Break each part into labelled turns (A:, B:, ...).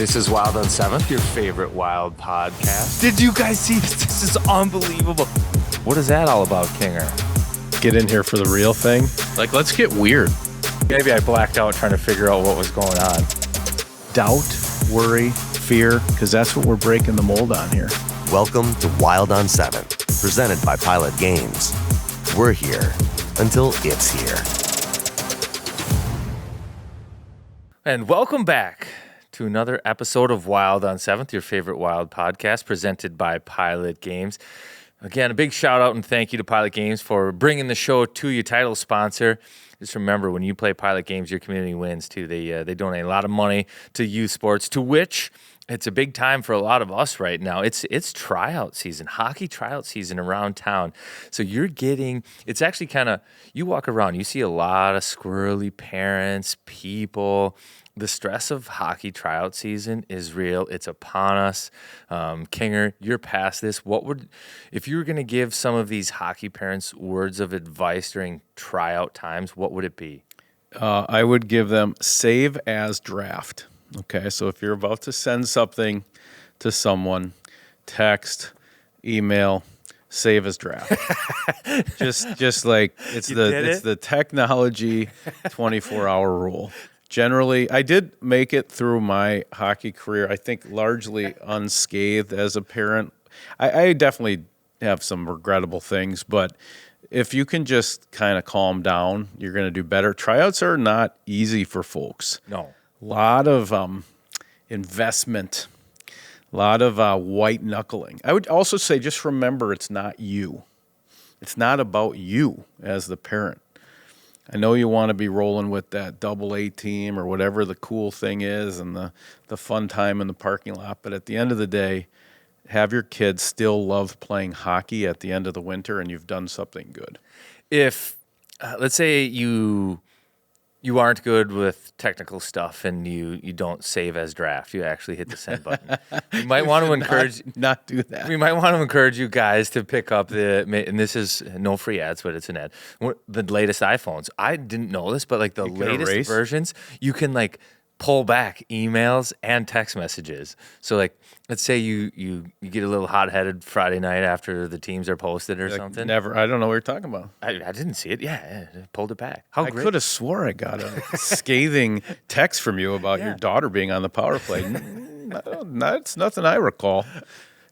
A: This is Wild on 7th, your favorite Wild podcast. Did you guys see this? This is unbelievable. What is that all about, Kinger?
B: Get in here for the real thing. Like, let's get weird.
A: Maybe I blacked out trying to figure out what was going on.
B: Doubt, worry, fear, because that's what we're breaking the mold on here.
C: Welcome to Wild on 7th, presented by Pilot Games. We're here until it's here.
A: And welcome back to another episode of Wild on 7th, your favorite Wild podcast, presented by Pilot Games. Again, a big shout out and thank you to Pilot Games for bringing the show to you, title sponsor. Just remember, when you play Pilot Games, your community wins too. They donate a lot of money to youth sports, to which it's a big time for a lot of us right now. It's tryout season, hockey tryout season around town. So you're getting, it's actually kind of, you walk around, you see a lot of squirrely parents, people. The stress of hockey tryout season is real. It's upon us. Kinger, you're past this. If you were going to give some of these hockey parents words of advice during tryout times, what would it be?
B: I would give them save as draft. Okay, so if you're about to send something to someone, text, email, save as draft. just like it's the technology 24-hour rule. Generally, I did make it through my hockey career, I think largely unscathed as a parent. I definitely have some regrettable things, but if you can just kind of calm down, you're going to do better. Tryouts are not easy for folks.
A: No.
B: A lot of investment, a lot of white knuckling. I would also say just remember it's not you. It's not about you as the parent. I know you want to be rolling with that AA team or whatever the cool thing is and the fun time in the parking lot, but at the end of the day, have your kids still love playing hockey at the end of the winter and you've done something good.
A: If, let's say you aren't good with technical stuff and you don't save as draft, you actually hit the send button. You might want to encourage
B: not do that.
A: We might want to encourage you guys to pick up and this is no free ads, but it's an ad. The latest iPhones. I didn't know this, but like the latest versions, you can like pull back emails and text messages. So like, let's say you get a little hot-headed Friday night after the teams are posted or something.
B: Never. I don't know what you're talking about.
A: I didn't see it. Yeah, I pulled it back.
B: I could have swore I got a scathing text from you about your daughter being on the power play. That's nothing I recall.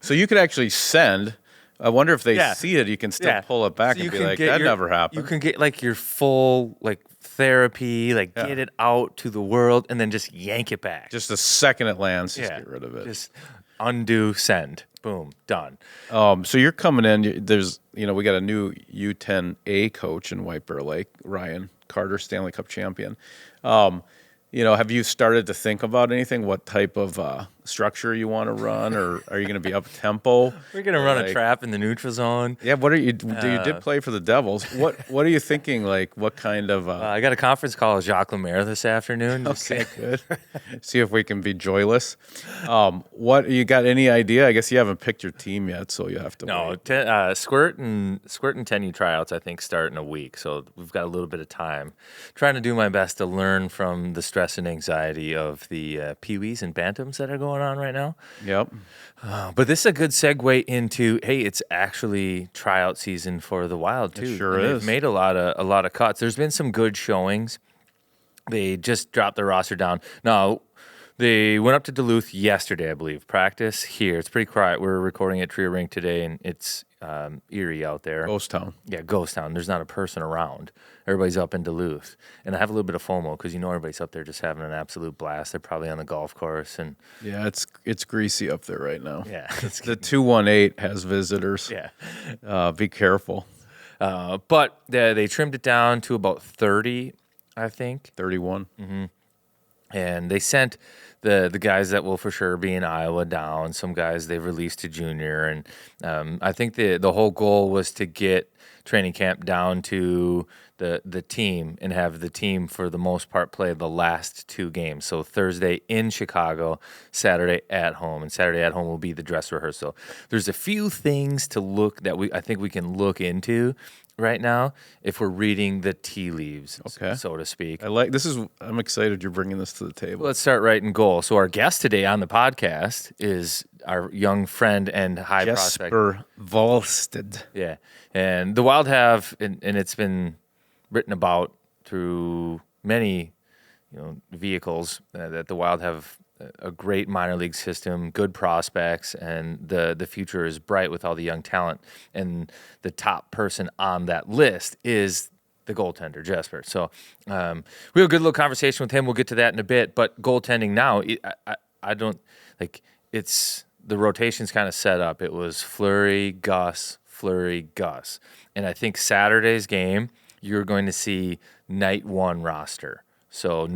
B: So you could actually send. I wonder if they see it, you can still pull it back and be like, that never happened.
A: You can get like your full like therapy, like get it out to the world and then just yank it back.
B: Just the second it lands, just get rid of it.
A: Just undo, send, boom, done.
B: So you're coming in, there's, we got a new U10A coach in White Bear Lake, Ryan Carter, Stanley Cup champion. Have you started to think about anything? What type of structure you want to run, or are you going to be up tempo?
A: We're going to run a trap in the neutral zone.
B: Yeah, what are you? You did play for the Devils. What are you thinking? Like, what kind of?
A: I got a conference call with Jacques Lemaire this afternoon.
B: Okay, good. See if we can be joyless. What you got? Any idea? I guess you haven't picked your team yet, so you have to.
A: No,
B: wait.
A: Squirt and 10U tryouts I think start in a week, so we've got a little bit of time. Trying to do my best to learn from the stress and anxiety of the peewees and bantams that are going on right now.
B: Yep.
A: But this is a good segue into, hey, it's actually tryout season for the Wild too.
B: It sure is.
A: They've made a lot of cuts. There's been some good showings. They just dropped their roster down. Now, they went up to Duluth yesterday, I believe. Practice here. It's pretty quiet. We're recording at Trio Rink today, and it's eerie out there.
B: Ghost town.
A: Yeah, ghost town. There's not a person around. Everybody's up in Duluth. And I have a little bit of FOMO because everybody's up there just having an absolute blast. They're probably on the golf course. And
B: yeah, it's greasy up there right now.
A: Yeah.
B: The 218 has visitors.
A: Yeah.
B: Be careful.
A: But they trimmed it down to about 30, I think.
B: 31.
A: Mm-hmm. And they sent the guys that will for sure be in Iowa down. Some guys they've released to junior. And I think the whole goal was to get training camp down to the team and have the team, for the most part, play the last two games. So Thursday in Chicago, Saturday at home. And Saturday at home will be the dress rehearsal. There's a few things to look that I think we can look into right now if we're reading the tea leaves,
B: Okay.
A: so to speak.
B: I'm excited you're bringing this to the table.
A: Let's start right in goal. So our guest today on the podcast is our young friend and high prospect.
B: Jesper Wallstedt.
A: Yeah. And the Wild have, and it's been written about through many vehicles, that the Wild have a great minor league system, good prospects, and the future is bright with all the young talent. And the top person on that list is the goaltender, Jesper. So we have a good little conversation with him. We'll get to that in a bit. But goaltending now, I don't like it's the rotation's kind of set up. It was Fleury, Gus, and I think Saturday's game you're going to see night one roster. So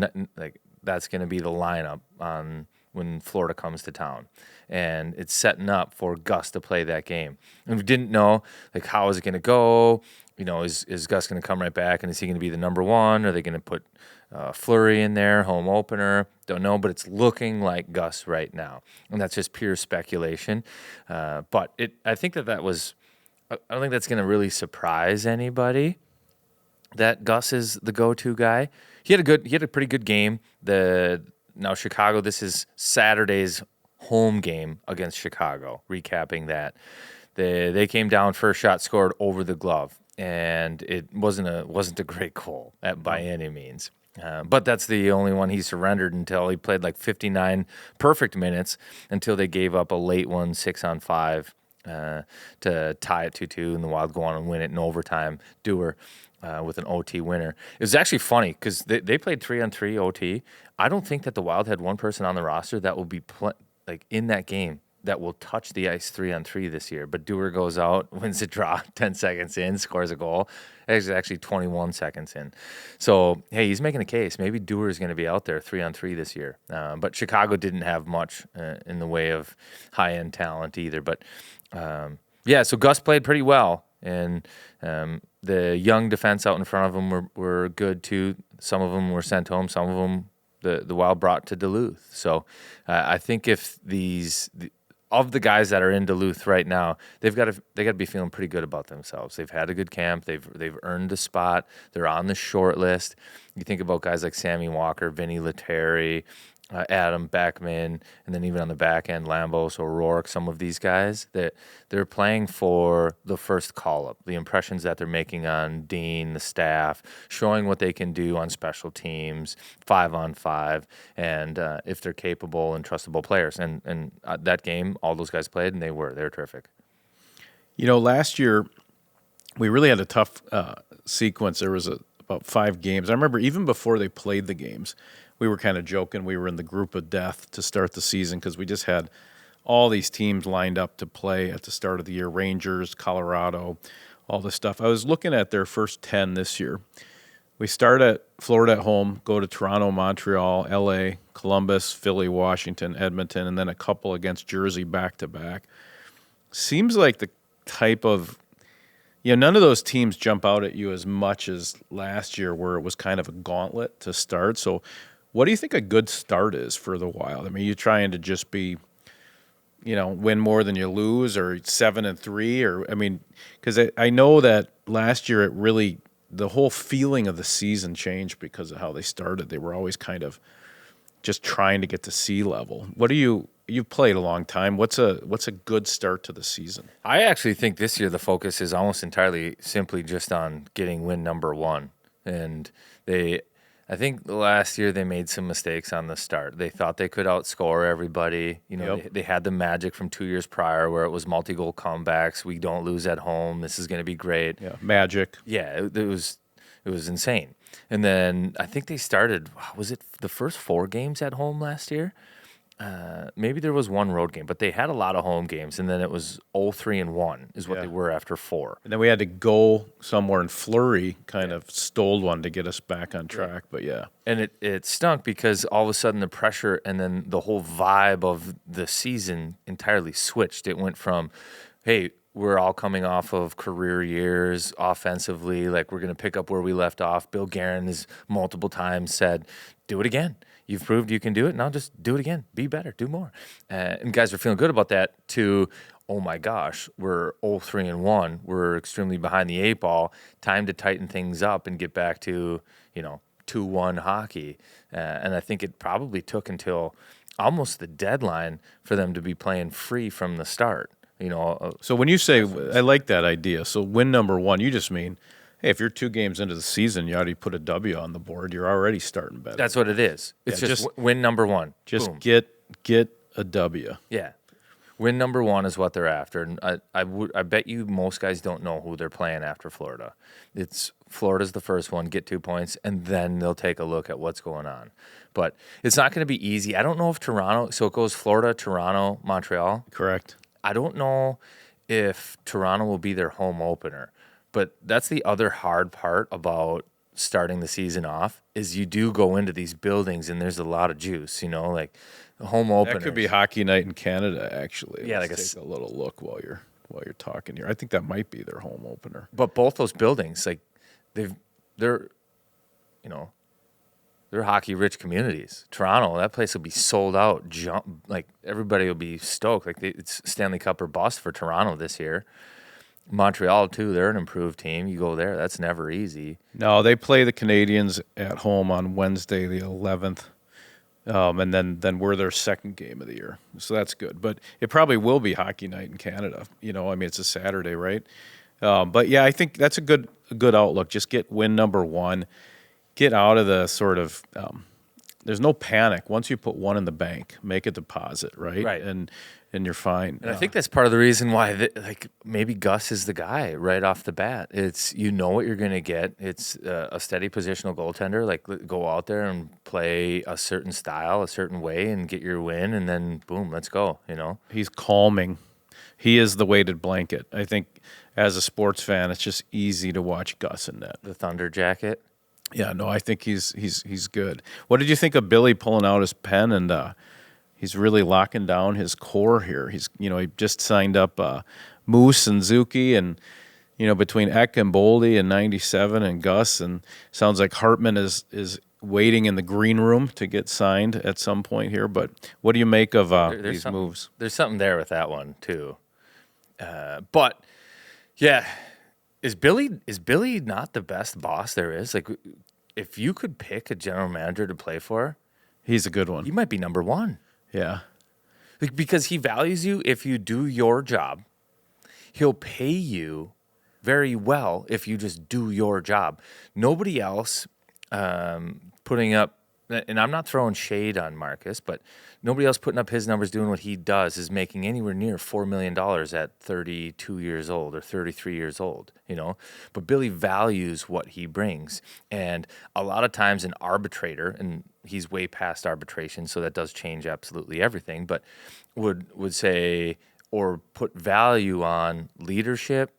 A: that's going to be the lineup on when Florida comes to town, and it's setting up for Gus to play that game. And we didn't know how is it going to go. Is Gus going to come right back, and is he going to be the number one? Are they going to put Fleury in there, home opener? Don't know, but it's looking like Gus right now, and that's just pure speculation. But I think that was. I don't think that's going to really surprise anybody that Gus is the go-to guy. He had a pretty good game. Now Chicago, this is Saturday's home game against Chicago. Recapping that, they came down, first shot scored over the glove, and it wasn't a great goal by any means. But that's the only one he surrendered until he played 59 perfect minutes until they gave up a late one, 6-on-5 to tie it 2-2, and the Wild go on and win it in overtime. Dewar. With an OT winner. It was actually funny because they played 3-on-3 OT. I don't think that the Wild had one person on the roster that will be in that game that will touch the ice 3-on-3 this year. But Dewar goes out, wins the draw 10 seconds in, scores a goal. It's actually 21 seconds in. So, hey, he's making a case. Maybe Dewar is going to be out there 3-on-3 this year. But Chicago didn't have much in the way of high-end talent either. But, so Gus played pretty well. And the young defense out in front of them were good too. Some of them were sent home. Some of them the Wild brought to Duluth. So I think if of the guys that are in Duluth right now, they got to be feeling pretty good about themselves. They've had a good camp. They've earned a spot. They're on the short list. You think about guys like Sammy Walker, Vinny Lettieri, Adam Beckman, and then even on the back end, Lambos, O'Rourke, some of these guys, that they're playing for the first call-up, the impressions that they're making on Dean, the staff, showing what they can do on special teams, 5-on-5, and if they're capable and trustable players. And that game, all those guys played, and they were terrific.
B: Last year, we really had a tough sequence. There was about 5 games. I remember even before they played the games, we were kind of joking. We were in the group of death to start the season because we just had all these teams lined up to play at the start of the year. Rangers, Colorado, all this stuff. I was looking at their first 10 this year. We start at Florida at home, go to Toronto, Montreal, LA, Columbus, Philly, Washington, Edmonton, and then a couple against Jersey back-to-back. Seems like the type of none of those teams jump out at you as much as last year where it was kind of a gauntlet to start. So what do you think a good start is for the Wild? I mean, you trying to just be, win more than you lose, or 7-3, or because I know that last year the whole feeling of the season changed because of how they started. They were always kind of just trying to get to sea level. You've played a long time. What's a good start to the season?
A: I actually think this year the focus is almost entirely simply just on getting win number 1, and I think last year they made some mistakes on the start. They thought they could outscore everybody. They had the magic from 2 years prior where it was multi-goal comebacks. We don't lose at home. This is going to be great.
B: Yeah, magic.
A: Yeah, it was insane. And then I think they started, was it the first 4 games at home last year? Maybe there was 1 road game, but they had a lot of home games, and then it was 0-3-1 is what they were after 4.
B: And then we had to go somewhere, and Fleury kind of stole one to get us back on track, but yeah.
A: And it stunk because all of a sudden the pressure and then the whole vibe of the season entirely switched. It went from, hey, we're all coming off of career years offensively, we're going to pick up where we left off. Bill Guerin has multiple times said, do it again. You've proved you can do it. Now just do it again. Be better. Do more. And guys are feeling good about that. To, oh my gosh, we're 0-3-1. We're extremely behind the 8 ball. Time to tighten things up and get back to, 2-1 hockey. And I think it probably took until almost the deadline for them to be playing free from the start.
B: So when you say, I like that idea. So win number one, you just mean, hey, if you're 2 games into the season, you already put a W on the board. You're already starting better.
A: That's what it is. It's just win number one.
B: Just
A: Boom.
B: get a W.
A: Yeah. Win number one is what they're after. And I bet you most guys don't know who they're playing after Florida. It's Florida's the first one, get 2 points, and then they'll take a look at what's going on. But it's not going to be easy. I don't know if Toronto, so it goes Florida, Toronto, Montreal.
B: Correct.
A: I don't know if Toronto will be their home opener, but that's the other hard part about starting the season off is you do go into these buildings and there's a lot of juice, like home openers.
B: That could be hockey night in Canada, actually.
A: Yeah,
B: Let's take a little look while you're talking here. I think that might be their home opener.
A: But both those buildings, like they're hockey-rich communities. Toronto, that place will be sold out. Like everybody will be stoked. Like it's Stanley Cup or bust for Toronto this year. Montreal too. They're an improved team. You go there, that's never easy.
B: No, they play the Canadians at home on Wednesday, the 11th, and then we're their second game of the year. So that's good. But it probably will be hockey night in Canada. It's a Saturday, right? But yeah, I think that's a good outlook. Just get win number one. Get out of the sort of there's no panic. Once you put one in the bank, make a deposit, right?
A: Right.
B: And you're fine.
A: And I think that's part of the reason why maybe Gus is the guy right off the bat. It's what you're going to get. It's a steady positional goaltender. Like go out there and play a certain style, a certain way, and get your win, and then boom, let's go.
B: He's calming. He is the weighted blanket. I think as a sports fan, it's just easy to watch Gus in that.
A: The Thunder jacket.
B: Yeah, no, I think he's good. What did you think of Billy pulling out his pen and he's really locking down his core here? He just signed up Moose and Zuki and between Eck and Boldy and 97 and Gus, and sounds like Hartman is waiting in the green room to get signed at some point here. But what do you make of these moves?
A: There's something there with that one too. But yeah. Is Billy not the best boss there is? Like, if you could pick a general manager to play for,
B: he's a good one.
A: He might be number one.
B: Yeah.
A: Because he values you if you do your job. He'll pay you very well if you just do your job. Nobody else putting up, and I'm not throwing shade on Marcus, but nobody else putting up his numbers doing what he does is making anywhere near $4 million at 32 years old or 33 years old, But Billy values what he brings. And a lot of times an arbitrator, and he's way past arbitration, so that does change absolutely everything, but would say or put value on leadership,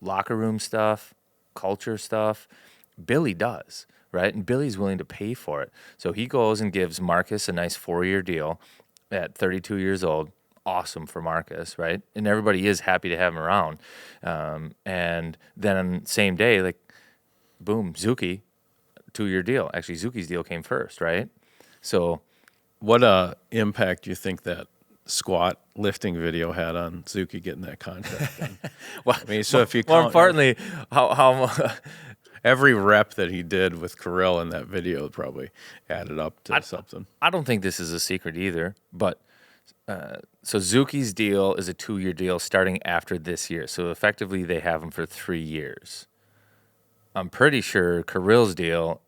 A: locker room stuff, culture stuff. Billy does. Right, and Billy's willing to pay for it. So he goes and gives Marcus a nice 4-year deal at 32 years old. Awesome for Marcus, right? And everybody is happy to have him around. And then on the same day, boom, Zuki, 2-year deal. Actually, Zuki's deal came first, right? So
B: what impact do you think that squat lifting video had on Zuki getting that contract?
A: Well,
B: if you
A: more importantly, how
B: every rep that he did with Kirill in that video probably added up to something.
A: I don't think this is a secret either, but so Zuki's deal is a 2-year deal starting after this year. So effectively they have him for 3 years. I'm pretty sure Kirill's deal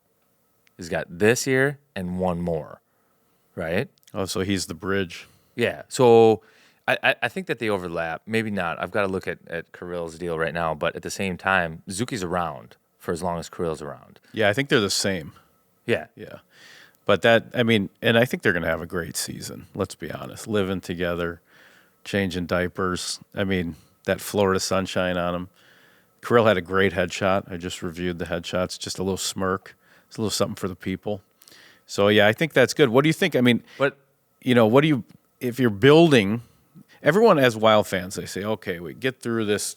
A: has got this year and one more, right?
B: Oh, so he's the bridge.
A: Yeah. So I think that they overlap. Maybe not. I've got to look at Kirill's deal right now, but at the same time, Zuki's around for as long as Kirill's around.
B: Yeah, I think they're the same.
A: Yeah.
B: Yeah. But and I think they're going to have a great season. Let's be honest. Living together, changing diapers. That Florida sunshine on them. Kirill had a great headshot. I just reviewed the headshots. Just a little smirk. It's a little something for the people. So, yeah, I think that's good. What do you think? If you're building, everyone as Wild fans, they say, okay, we get through this.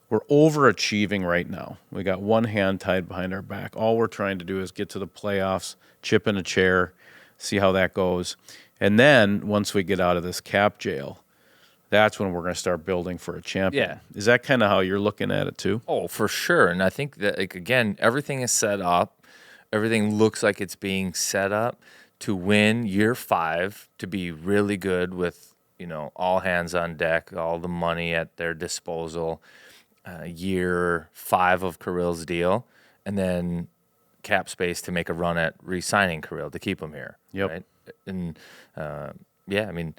B: We're overachieving right now. We got one hand tied behind our back. All we're trying to do is get to the playoffs, chip in a chair, see how that goes. And then once we get out of this cap jail, that's when we're going to start building for a champion.
A: Yeah.
B: Is that kind of how you're looking at it too?
A: Oh, for sure. And I think that, like, again, everything is set up. Everything looks like it's being set up to win year 5, to be really good with, all hands on deck, all the money at their disposal. Year 5 of Kirill's deal, and then cap space to make a run at re-signing Kirill to keep him here.
B: Yep.
A: Right? And I mean,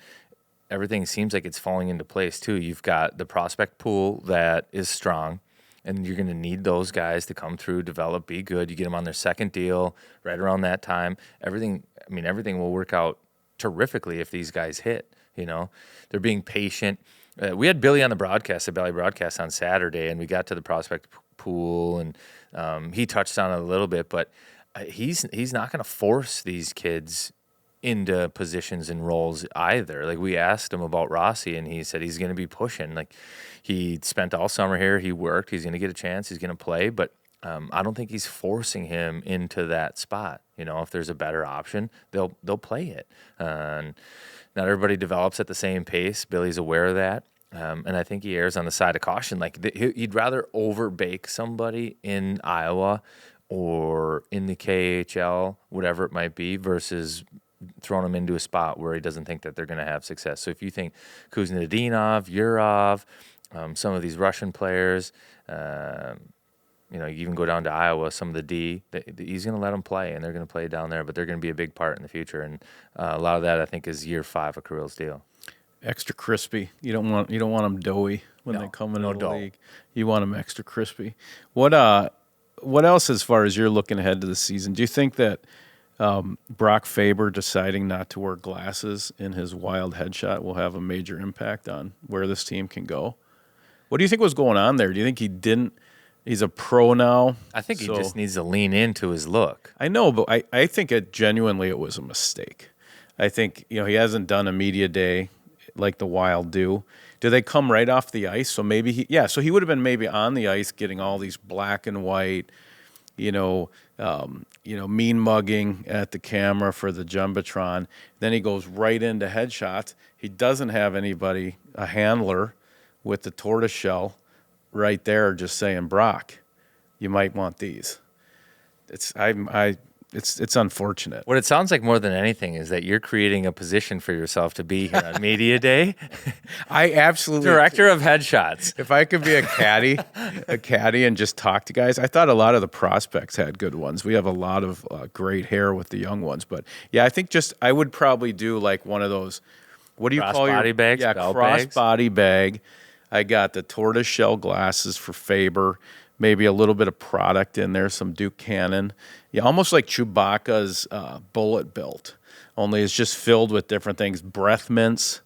A: everything seems like it's falling into place too. You've got the prospect pool that is strong, and you're going to need those guys to come through, develop, be good. You get them on their second deal right around that time. Everything will work out terrifically if these guys hit. They're being patient. We had Billy on the broadcast, the Valley broadcast on Saturday, and we got to the prospect pool, and he touched on it a little bit, but he's not going to force these kids into positions and roles either. Like, we asked him about Rossi, and he said he's going to be pushing. Like, he spent all summer here, he worked, he's going to get a chance, he's going to play, but I don't think he's forcing him into that spot. If there's a better option, they'll play it. And not everybody develops at the same pace. Billy's aware of that. And I think he errs on the side of caution. Like, he'd rather overbake somebody in Iowa or in the KHL, whatever it might be, versus throwing him into a spot where he doesn't think that they're going to have success. So if you think Kuznetsov, Yurov, some of these Russian players, you even go down to Iowa, some of the D, he's going to let them play, and they're going to play down there, but they're going to be a big part in the future. And a lot of that, I think, is year 5 of Kirill's deal.
B: Extra crispy. You don't want them doughy when they come into the league. You want them extra crispy. What else, as far as you're looking ahead to the season? Do you think that Brock Faber deciding not to wear glasses in his wild headshot will have a major impact on where this team can go? What do you think was going on there? Do you think he didn't? He's a pro now.
A: I think he just needs to lean into his look.
B: I know, but I think it was a mistake. I think, he hasn't done a media day like the Wild do. Do they come right off the ice? So maybe he would have been maybe on the ice getting all these black and white, mean mugging at the camera for the Jumbotron. Then he goes right into headshots. He doesn't have anybody, a handler with the tortoiseshell right there, just saying, Brock, you might want these. It's unfortunate.
A: What it sounds like more than anything is that you're creating a position for yourself to be here on media day.
B: I absolutely
A: director of headshots.
B: If I could be a caddy and just talk to guys. I thought a lot of the prospects had good ones. We have a lot of great hair with the young ones, but yeah, I think I would probably do like one of those. What do you call your
A: body bags?
B: Yeah, cross-body bag. I got the tortoiseshell glasses for Faber, maybe a little bit of product in there, some Duke Cannon. Yeah, almost like Chewbacca's bullet belt, only it's just filled with different things. Breath mints,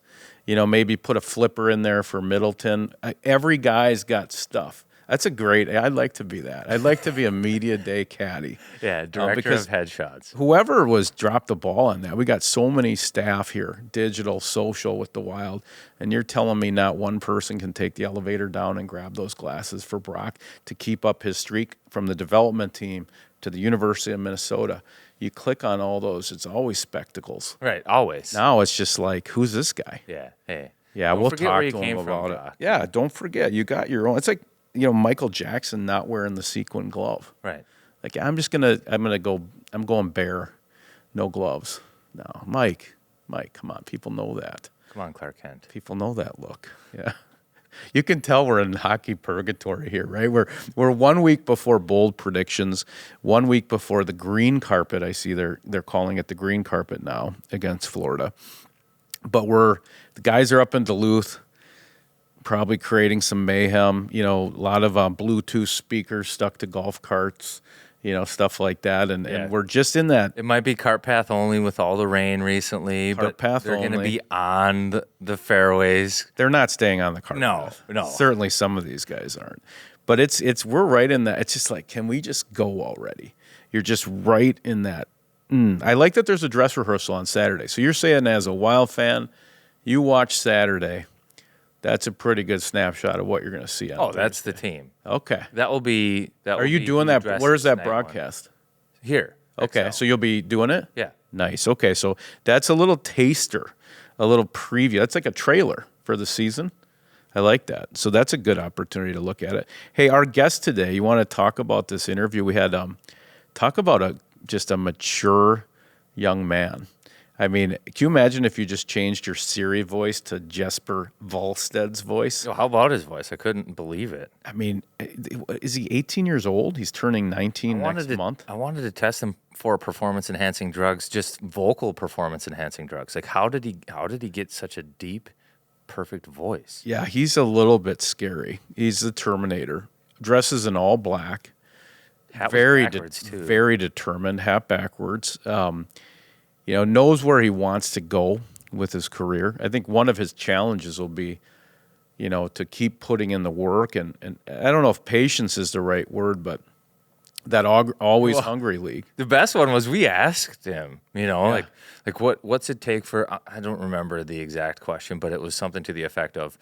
B: maybe put a flipper in there for Middleton. Every guy's got stuff. I'd like to be that. I'd like to be a media day caddy.
A: Yeah, director of headshots.
B: Whoever dropped the ball on that. We got so many staff here, digital, social with the Wild, and you're telling me not one person can take the elevator down and grab those glasses for Brock to keep up his streak from the development team to the University of Minnesota. You click on all those, it's always spectacles.
A: Right, always.
B: Now it's just like, who's this guy?
A: Yeah, hey.
B: Yeah, we'll talk to him about it. Yeah, don't forget, you got your own. It's like, Michael Jackson not wearing the sequin glove.
A: Right.
B: Like, I'm going bare, no gloves. No, Mike, come on. People know that.
A: Come on, Clark Kent.
B: People know that look. Yeah. You can tell we're in hockey purgatory here, right? We're 1 week before bold predictions, 1 week before the green carpet. I see they're calling it the green carpet now against Florida. But the guys are up in Duluth, probably creating some mayhem, a lot of Bluetooth speakers stuck to golf carts, stuff like that. And we're just in that.
A: It might be cart path only with all the rain recently, but they're going to be on the fairways.
B: They're not staying on the cart path.
A: No.
B: Certainly some of these guys aren't. But we're right in that. It's just like, can we just go already? You're just right in that. I like that there's a dress rehearsal on Saturday. So you're saying as a Wild fan, you watch Saturday. That's a pretty good snapshot of what you're going to see.
A: That's the team.
B: Okay.
A: That will be.
B: Are you doing that? Where's that broadcast?
A: Here.
B: Okay, so you'll be doing it?
A: Yeah.
B: Nice. Okay, so that's a little taster little preview. That's like a trailer for the season. I like that. So that's a good opportunity to look at it. Hey, our guest today, you want to talk about this interview? We had talk about just a mature young man. I mean, can you imagine if you just changed your Siri voice to Jesper Wallstedt's voice?
A: How about his voice? I couldn't believe it.
B: I mean, is he 18 years old? He's turning 19 next month.
A: I wanted to test him for performance-enhancing drugs, just vocal performance-enhancing drugs. Like, how did he get such a deep, perfect voice?
B: Yeah, he's a little bit scary. He's the Terminator. Dresses in all black.
A: Hat was
B: Very
A: backwards, too.
B: very determined. Hat backwards. Knows where he wants to go with his career. I think one of his challenges will be, to keep putting in the work. And I don't know if patience is the right word, but that always hungry league.
A: The best one was we asked him, like what's it take for, I don't remember the exact question, but it was something to the effect of,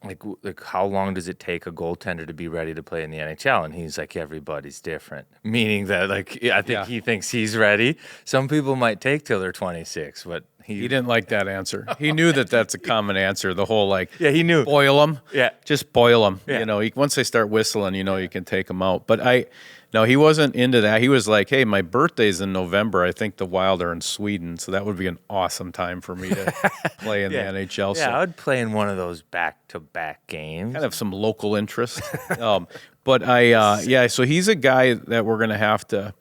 A: like how long does it take a goaltender to be ready to play in the NHL? And he's like, everybody's different, meaning that I think he thinks he's ready. Some people might take till they're 26, but he
B: didn't like that answer. He knew that that's a common answer. The whole
A: he knew,
B: boil them.
A: Yeah,
B: just boil them.
A: Yeah.
B: Once they start whistling, you can take them out. But no, he wasn't into that. He was like, hey, my birthday's in November. I think the Wild are in Sweden, so that would be an awesome time for me to play in the NHL.
A: Yeah,
B: so
A: I would play in one of those back-to-back games.
B: kind of some local interest. So he's a guy that we're going to have to,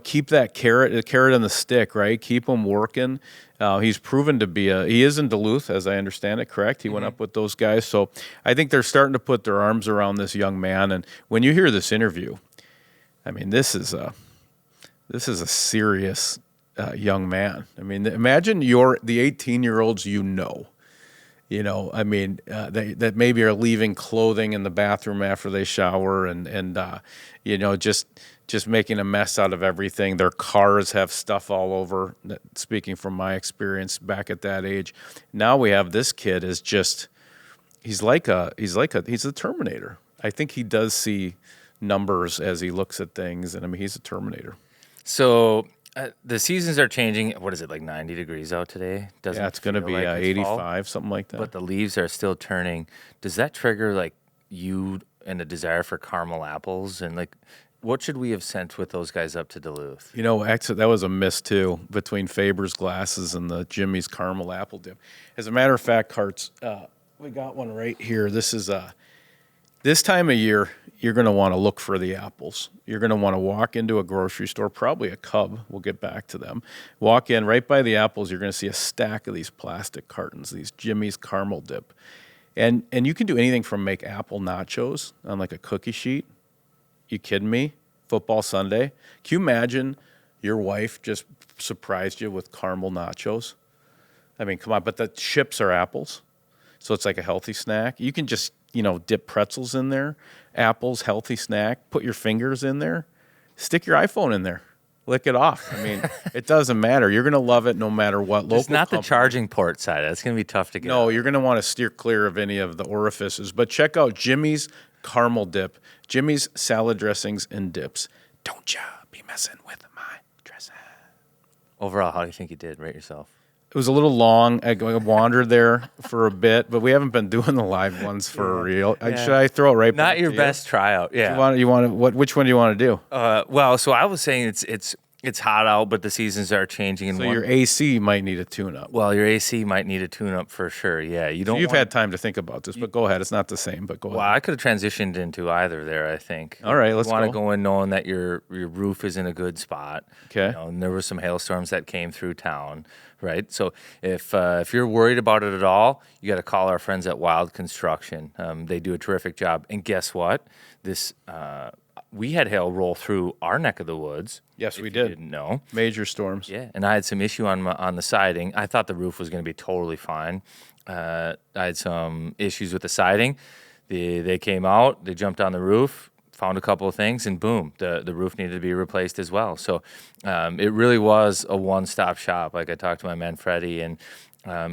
B: keep that the carrot and the stick, right? Keep him working. He's proven to be he is in Duluth, as I understand it, correct? He went up with those guys. So I think they're starting to put their arms around this young man. And when you hear this interview, I mean, this is a serious young man. I mean, imagine the 18-year-olds that maybe are leaving clothing in the bathroom after they shower and just making a mess out of everything. Their cars have stuff all over. Speaking from my experience back at that age, now we have this kid he's a Terminator. I think he does see numbers as he looks at things, and I mean, he's a Terminator.
A: So the seasons are changing. What is it, like 90 degrees out today?
B: It's going to be 85, something like that.
A: But the leaves are still turning. Does that trigger like you and a desire for caramel apples? And like, what should we have sent with those guys up to Duluth?
B: Actually, that was a miss too between Faber's glasses and the Jimmy's caramel apple dip. As a matter of fact, Carts, we got one right here. This is this time of year, you're going to want to look for the apples. You're going to want to walk into a grocery store, probably a Cub. We'll get back to them. Walk in right by the apples. You're going to see a stack of these plastic cartons, these Jimmy's caramel dip. And you can do anything from make apple nachos on like a cookie sheet. You kidding me? Football Sunday. Can you imagine your wife just surprised you with caramel nachos? I mean, come on. But the chips are apples. So it's like a healthy snack. You can just, dip pretzels in there. Apples, healthy snack. Put your fingers in there. Stick your iPhone in there. Lick it off. I mean, it doesn't matter. You're going to love it no matter what.
A: It's not the charging port side. That's going to be tough to get.
B: No, you're going to want to steer clear of any of the orifices. But check out Jimmy's caramel dip. Jimmy's salad dressings and dips. Don't ya be messing with my dressing.
A: Overall, how do you think you did? Rate yourself.
B: It was a little long. I wandered there for a bit, but we haven't been doing the live ones for real.
A: Yeah.
B: Should I throw it right back
A: Not your
B: to
A: best tryout. Yeah.
B: You want which one do you want to do?
A: Well, so I was saying it's hot out, but the seasons are changing. And
B: so your AC might need a tune-up.
A: Well, your AC might need a tune-up for sure. Yeah, you don't.
B: So you've had time to think about this, but go ahead. It's not the same, but go ahead.
A: Well, I could have transitioned into either there. I think.
B: All right, let's
A: go. You want to go in knowing that your roof is in a good spot.
B: Okay.
A: And there were some hailstorms that came through town, right? So if you're worried about it at all, you got to call our friends at Wild Construction. They do a terrific job. And guess what? We had hail roll through our neck of the woods.
B: Yes, we did.
A: Didn't know.
B: Major storms.
A: Yeah, and I had some issue on the siding. I thought the roof was going to be totally fine. I had some issues with the siding. They came out. They jumped on the roof, found a couple of things, and boom, the roof needed to be replaced as well. So it really was a one-stop shop. Like I talked to my man Freddie, and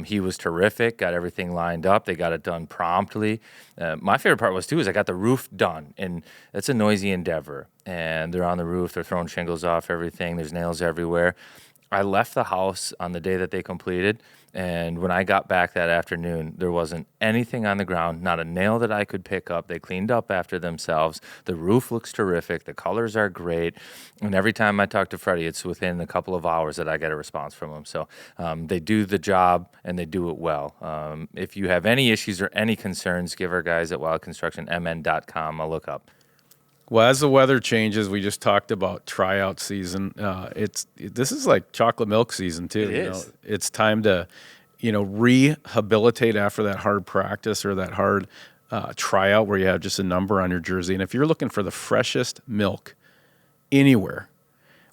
A: he was terrific, got everything lined up. They got it done promptly. My favorite part was, too, is I got the roof done, and it's a noisy endeavor. And they're on the roof. They're throwing shingles off everything. There's nails everywhere. I left the house on the day that they completed. And when I got back that afternoon, there wasn't anything on the ground, not a nail that I could pick up. They cleaned up after themselves. The roof looks terrific. The colors are great. And every time I talk to Freddie, it's within a couple of hours that I get a response from him. So they do the job and they do it well. If you have any issues or any concerns, give our guys at wildconstructionmn.com a look up.
B: Well, as the weather changes, we just talked about tryout season. This is like chocolate milk season too.
A: It is.
B: It's time to, rehabilitate after that hard practice or that hard tryout where you have just a number on your jersey. And if you're looking for the freshest milk anywhere,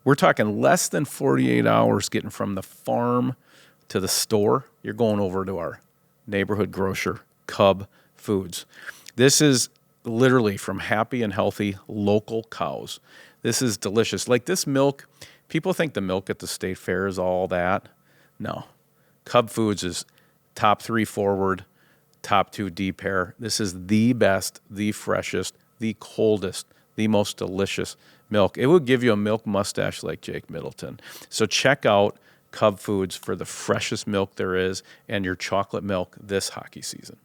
B: we're talking less than 48 hours getting from the farm to the store. You're going over to our neighborhood grocer, Cub Foods. This is literally from happy and healthy local cows. This is delicious. Like this milk, people think the milk at the state fair is all that. No. Cub Foods is top 3 forward, top 2 deep hair. This is the best, the freshest, the coldest, the most delicious milk. It would give you a milk mustache like Jake Middleton. So check out Cub Foods for the freshest milk there is and your chocolate milk this hockey season.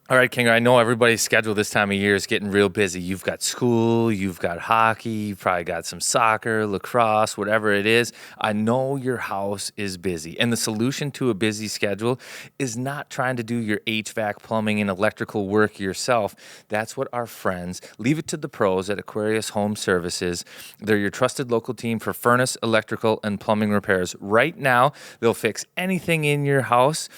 A: All right, Kinger, I know everybody's schedule this time of year is getting real busy. You've got school, you've got hockey, you've probably got some soccer, lacrosse, whatever it is. I know your house is busy. And the solution to a busy schedule is not trying to do your HVAC, plumbing, and electrical work yourself. That's what our friends, leave it to the pros at Aquarius Home Services. They're your trusted local team for furnace, electrical, and plumbing repairs. Right now, they'll fix anything in your house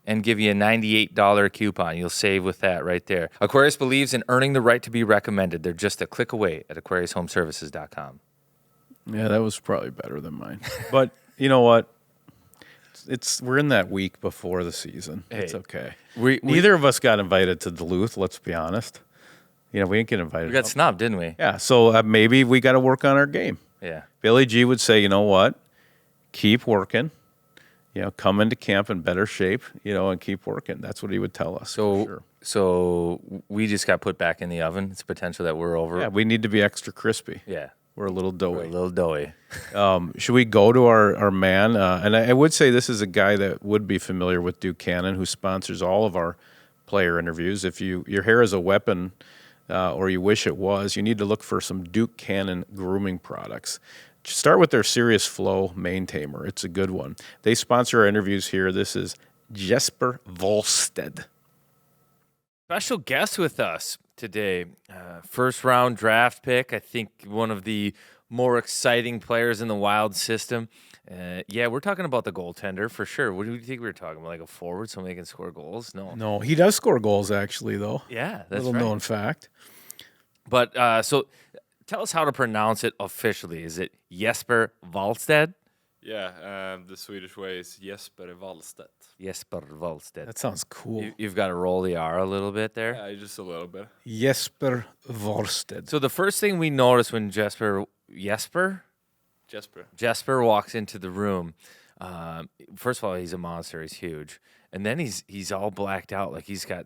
A: and give you a $98 coupon. You'll save with that right there. Aquarius believes in earning the right to be recommended. They're just a click away at aquariushomeservices.com.
B: Yeah, that was probably better than mine. But you know what? We're in that week before the season.
A: Hey,
B: it's okay.
A: Neither
B: of us got invited to Duluth, let's be honest. We didn't get invited.
A: We got snubbed, didn't we?
B: Yeah, so maybe we got to work on our game.
A: Yeah.
B: Billy G would say, you know what? Keep working. Come into camp in better shape, and keep working. That's what he would tell us.
A: So we just got put back in the oven. It's potential that we're over.
B: Yeah, we need to be extra crispy.
A: Yeah.
B: We're a little doughy. Should we go to our man? And I would say this is a guy that would be familiar with Duke Cannon, who sponsors all of our player interviews. If your hair is a weapon or you wish it was, you need to look for some Duke Cannon grooming products. Start with their Serious Flow Mane Tamer. It's a good one. They sponsor our interviews here. This is Jesper Wallstedt.
A: Special guest with us today. First round draft pick. I think one of the more exciting players in the Wild system. We're talking about the goaltender for sure. What do you think we were talking about? Like a forward, somebody can score goals?
B: No, he does score goals actually, though.
A: Yeah, that's
B: little known fact.
A: But so tell us how to pronounce it officially. Is it Jesper Wallstedt?
D: Yeah, the Swedish way is Jesper Wallstedt.
A: Jesper Wallstedt.
B: That sounds cool.
A: You've got to roll the R a little bit there.
D: Yeah, just a little bit.
B: Jesper Wallstedt.
A: So the first thing we notice when Jesper walks into the room, first of all, he's a monster. He's huge. And then he's all blacked out, like he's got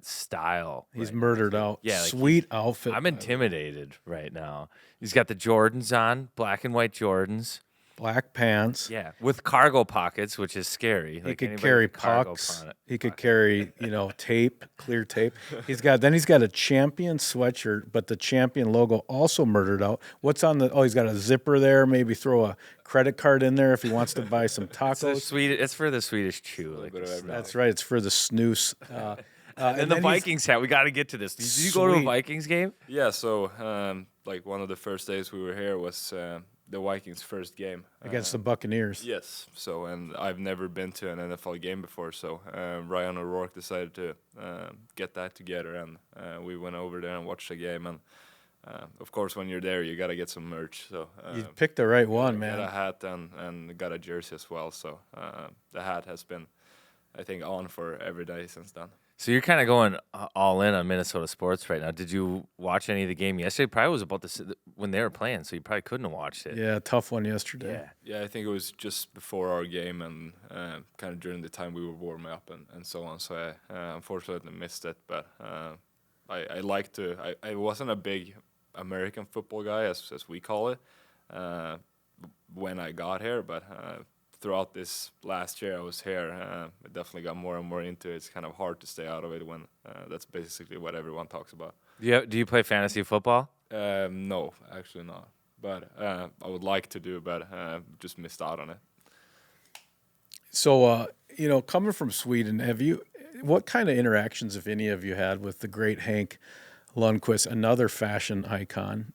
A: style.
B: He's murdered out.
A: Yeah,
B: sweet outfit.
A: I'm intimidated right now. He's got the Jordans on, black and white Jordans,
B: black pants.
A: Yeah, with cargo pockets, which is scary.
B: He could carry pucks. He could carry tape, clear tape. He's got a champion sweatshirt, but the champion logo also murdered out. What's on the? Oh, he's got a zipper there. Maybe throw a credit card in there if he wants to buy some tacos.
A: It's for the Swedish chew.
B: That's right. It's for the snooze.
A: And the Vikings hat. We got to get to this. Did you go to a Vikings game?
D: Yeah. So, one of the first days we were here was the Vikings' first game
B: against the Buccaneers.
D: Yes. So, and I've never been to an NFL game before. So, Ryan O'Rourke decided to get that together, and we went over there and watched the game. And of course, when you're there, you got to get some merch. So
B: you picked the right one, man.
D: Got a hat and got a jersey as well. So the hat has been, I think, on for every day since then.
A: So you're kind of going all in on Minnesota sports right now. Did you watch any of the game yesterday? Probably was about when they were playing, so you probably couldn't have watched it.
B: Yeah, tough one yesterday.
D: Yeah, I think it was just before our game and kind of during the time we were warming up and so on. So I unfortunately missed it, but I like to. I wasn't a big American football guy, as we call it, when I got here, but throughout this last year I was here, I definitely got more and more into it. It's kind of hard to stay out of it when that's basically what everyone talks about.
A: Do you play fantasy football?
D: No, actually not. But I would like to do, but just missed out on it.
B: So, coming from Sweden, what kind of interactions, if any, have you had with the great Hank Lundqvist, another fashion icon?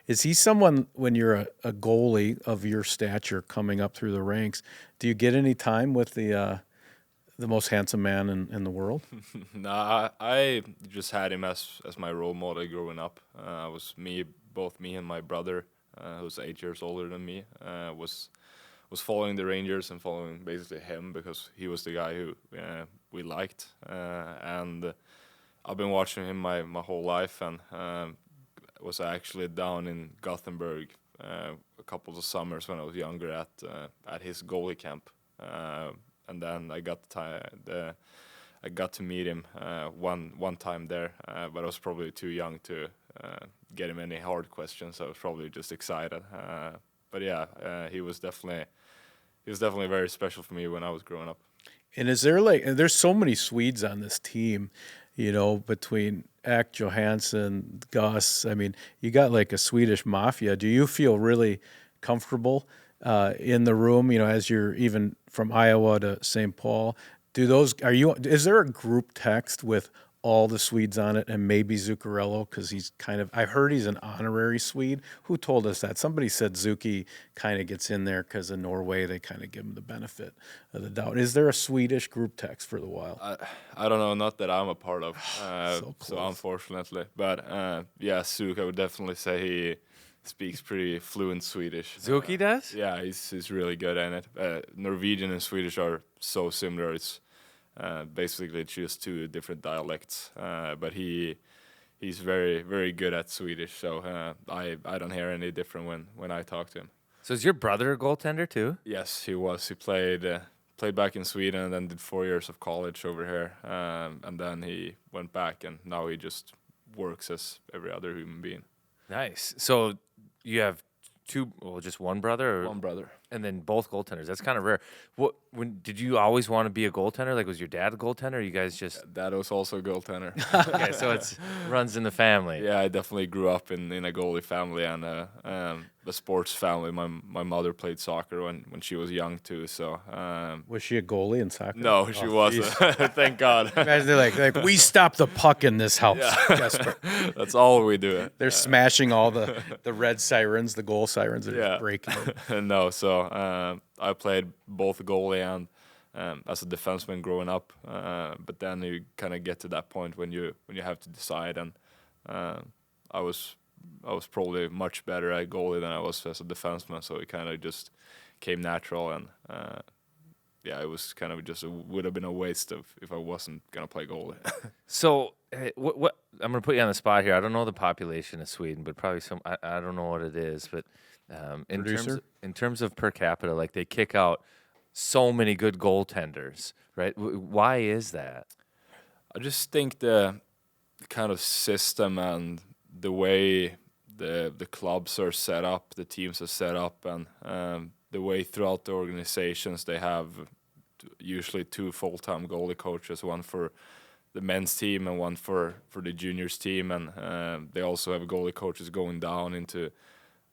B: Is he someone, when you're a goalie of your stature coming up through the ranks, do you get any time with the most handsome man in the world?
D: Nah, I just had him as my role model growing up. Both me and my brother, who's 8 years older than me, was following the Rangers and following basically him because he was the guy who we liked. And I've been watching him my whole life, and was actually down in Gothenburg a couple of summers when I was younger at his goalie camp. And then I got to meet him one time there, but I was probably too young to get him any hard questions. I was probably just excited. But yeah, he was definitely very special for me when I was growing up.
B: And there's so many Swedes on this team, between Ek, Johansson, Gus. I mean, you got like a Swedish mafia. Do you feel really comfortable in the room, as you're even from Iowa to St. Paul? Is there a group text with all the Swedes on it and maybe Zuccarello, because I heard he's an honorary Swede. Who told us that? Somebody said Zuki kind of gets in there because of Norway. They kind of give him the benefit of the doubt. Is there a Swedish group text for the Wild?
D: I don't know, not that I'm a part of,
B: so
D: unfortunately. But yeah, Zuk, I would definitely say he speaks pretty fluent Swedish.
A: Zuki does?
D: Yeah, he's really good at it. Norwegian and Swedish are so similar. It's basically just two different dialects, but he's very, very good at Swedish, so I don't hear any different when I talk to him.
A: So is your brother a goaltender too?
D: Yes, he was. He played back in Sweden and then did 4 years of college over here, and then he went back, and now he just works as every other human being.
A: Nice. So you have just one brother?
D: One brother.
A: And then both goaltenders. That's kind of rare. Did you always want to be a goaltender? Like, was your dad a goaltender, or you guys just...
D: Dad was also a goaltender.
A: Okay, so it runs in the family.
D: Yeah, I definitely grew up in a goalie family and a sports family. My mother played soccer when she was young too. So
B: was she a goalie in soccer?
D: No, she wasn't. Thank God.
B: Guys, they're like we stop the puck in this house.
D: Yeah.
B: Jesper.
D: That's all we do.
B: They're smashing all the red sirens, the goal sirens are just breaking.
D: No, so I played both goalie and as a defenseman growing up, but then you kind of get to that point when you have to decide, and I was probably much better at goalie than I was as a defenseman, so it kind of just came natural, and it was kind of just would have been a waste if I wasn't gonna play goalie.
A: So what I'm gonna put you on the spot here. I don't know the population of Sweden, but probably I don't know what it is, but in terms of per capita, like they kick out so many good goaltenders, right? Why is that?
D: I just think the kind of system and the way the clubs are set up, the teams are set up, and the way throughout the organizations they have usually two full-time goalie coaches, one for the men's team and one for the juniors team, and they also have goalie coaches going down into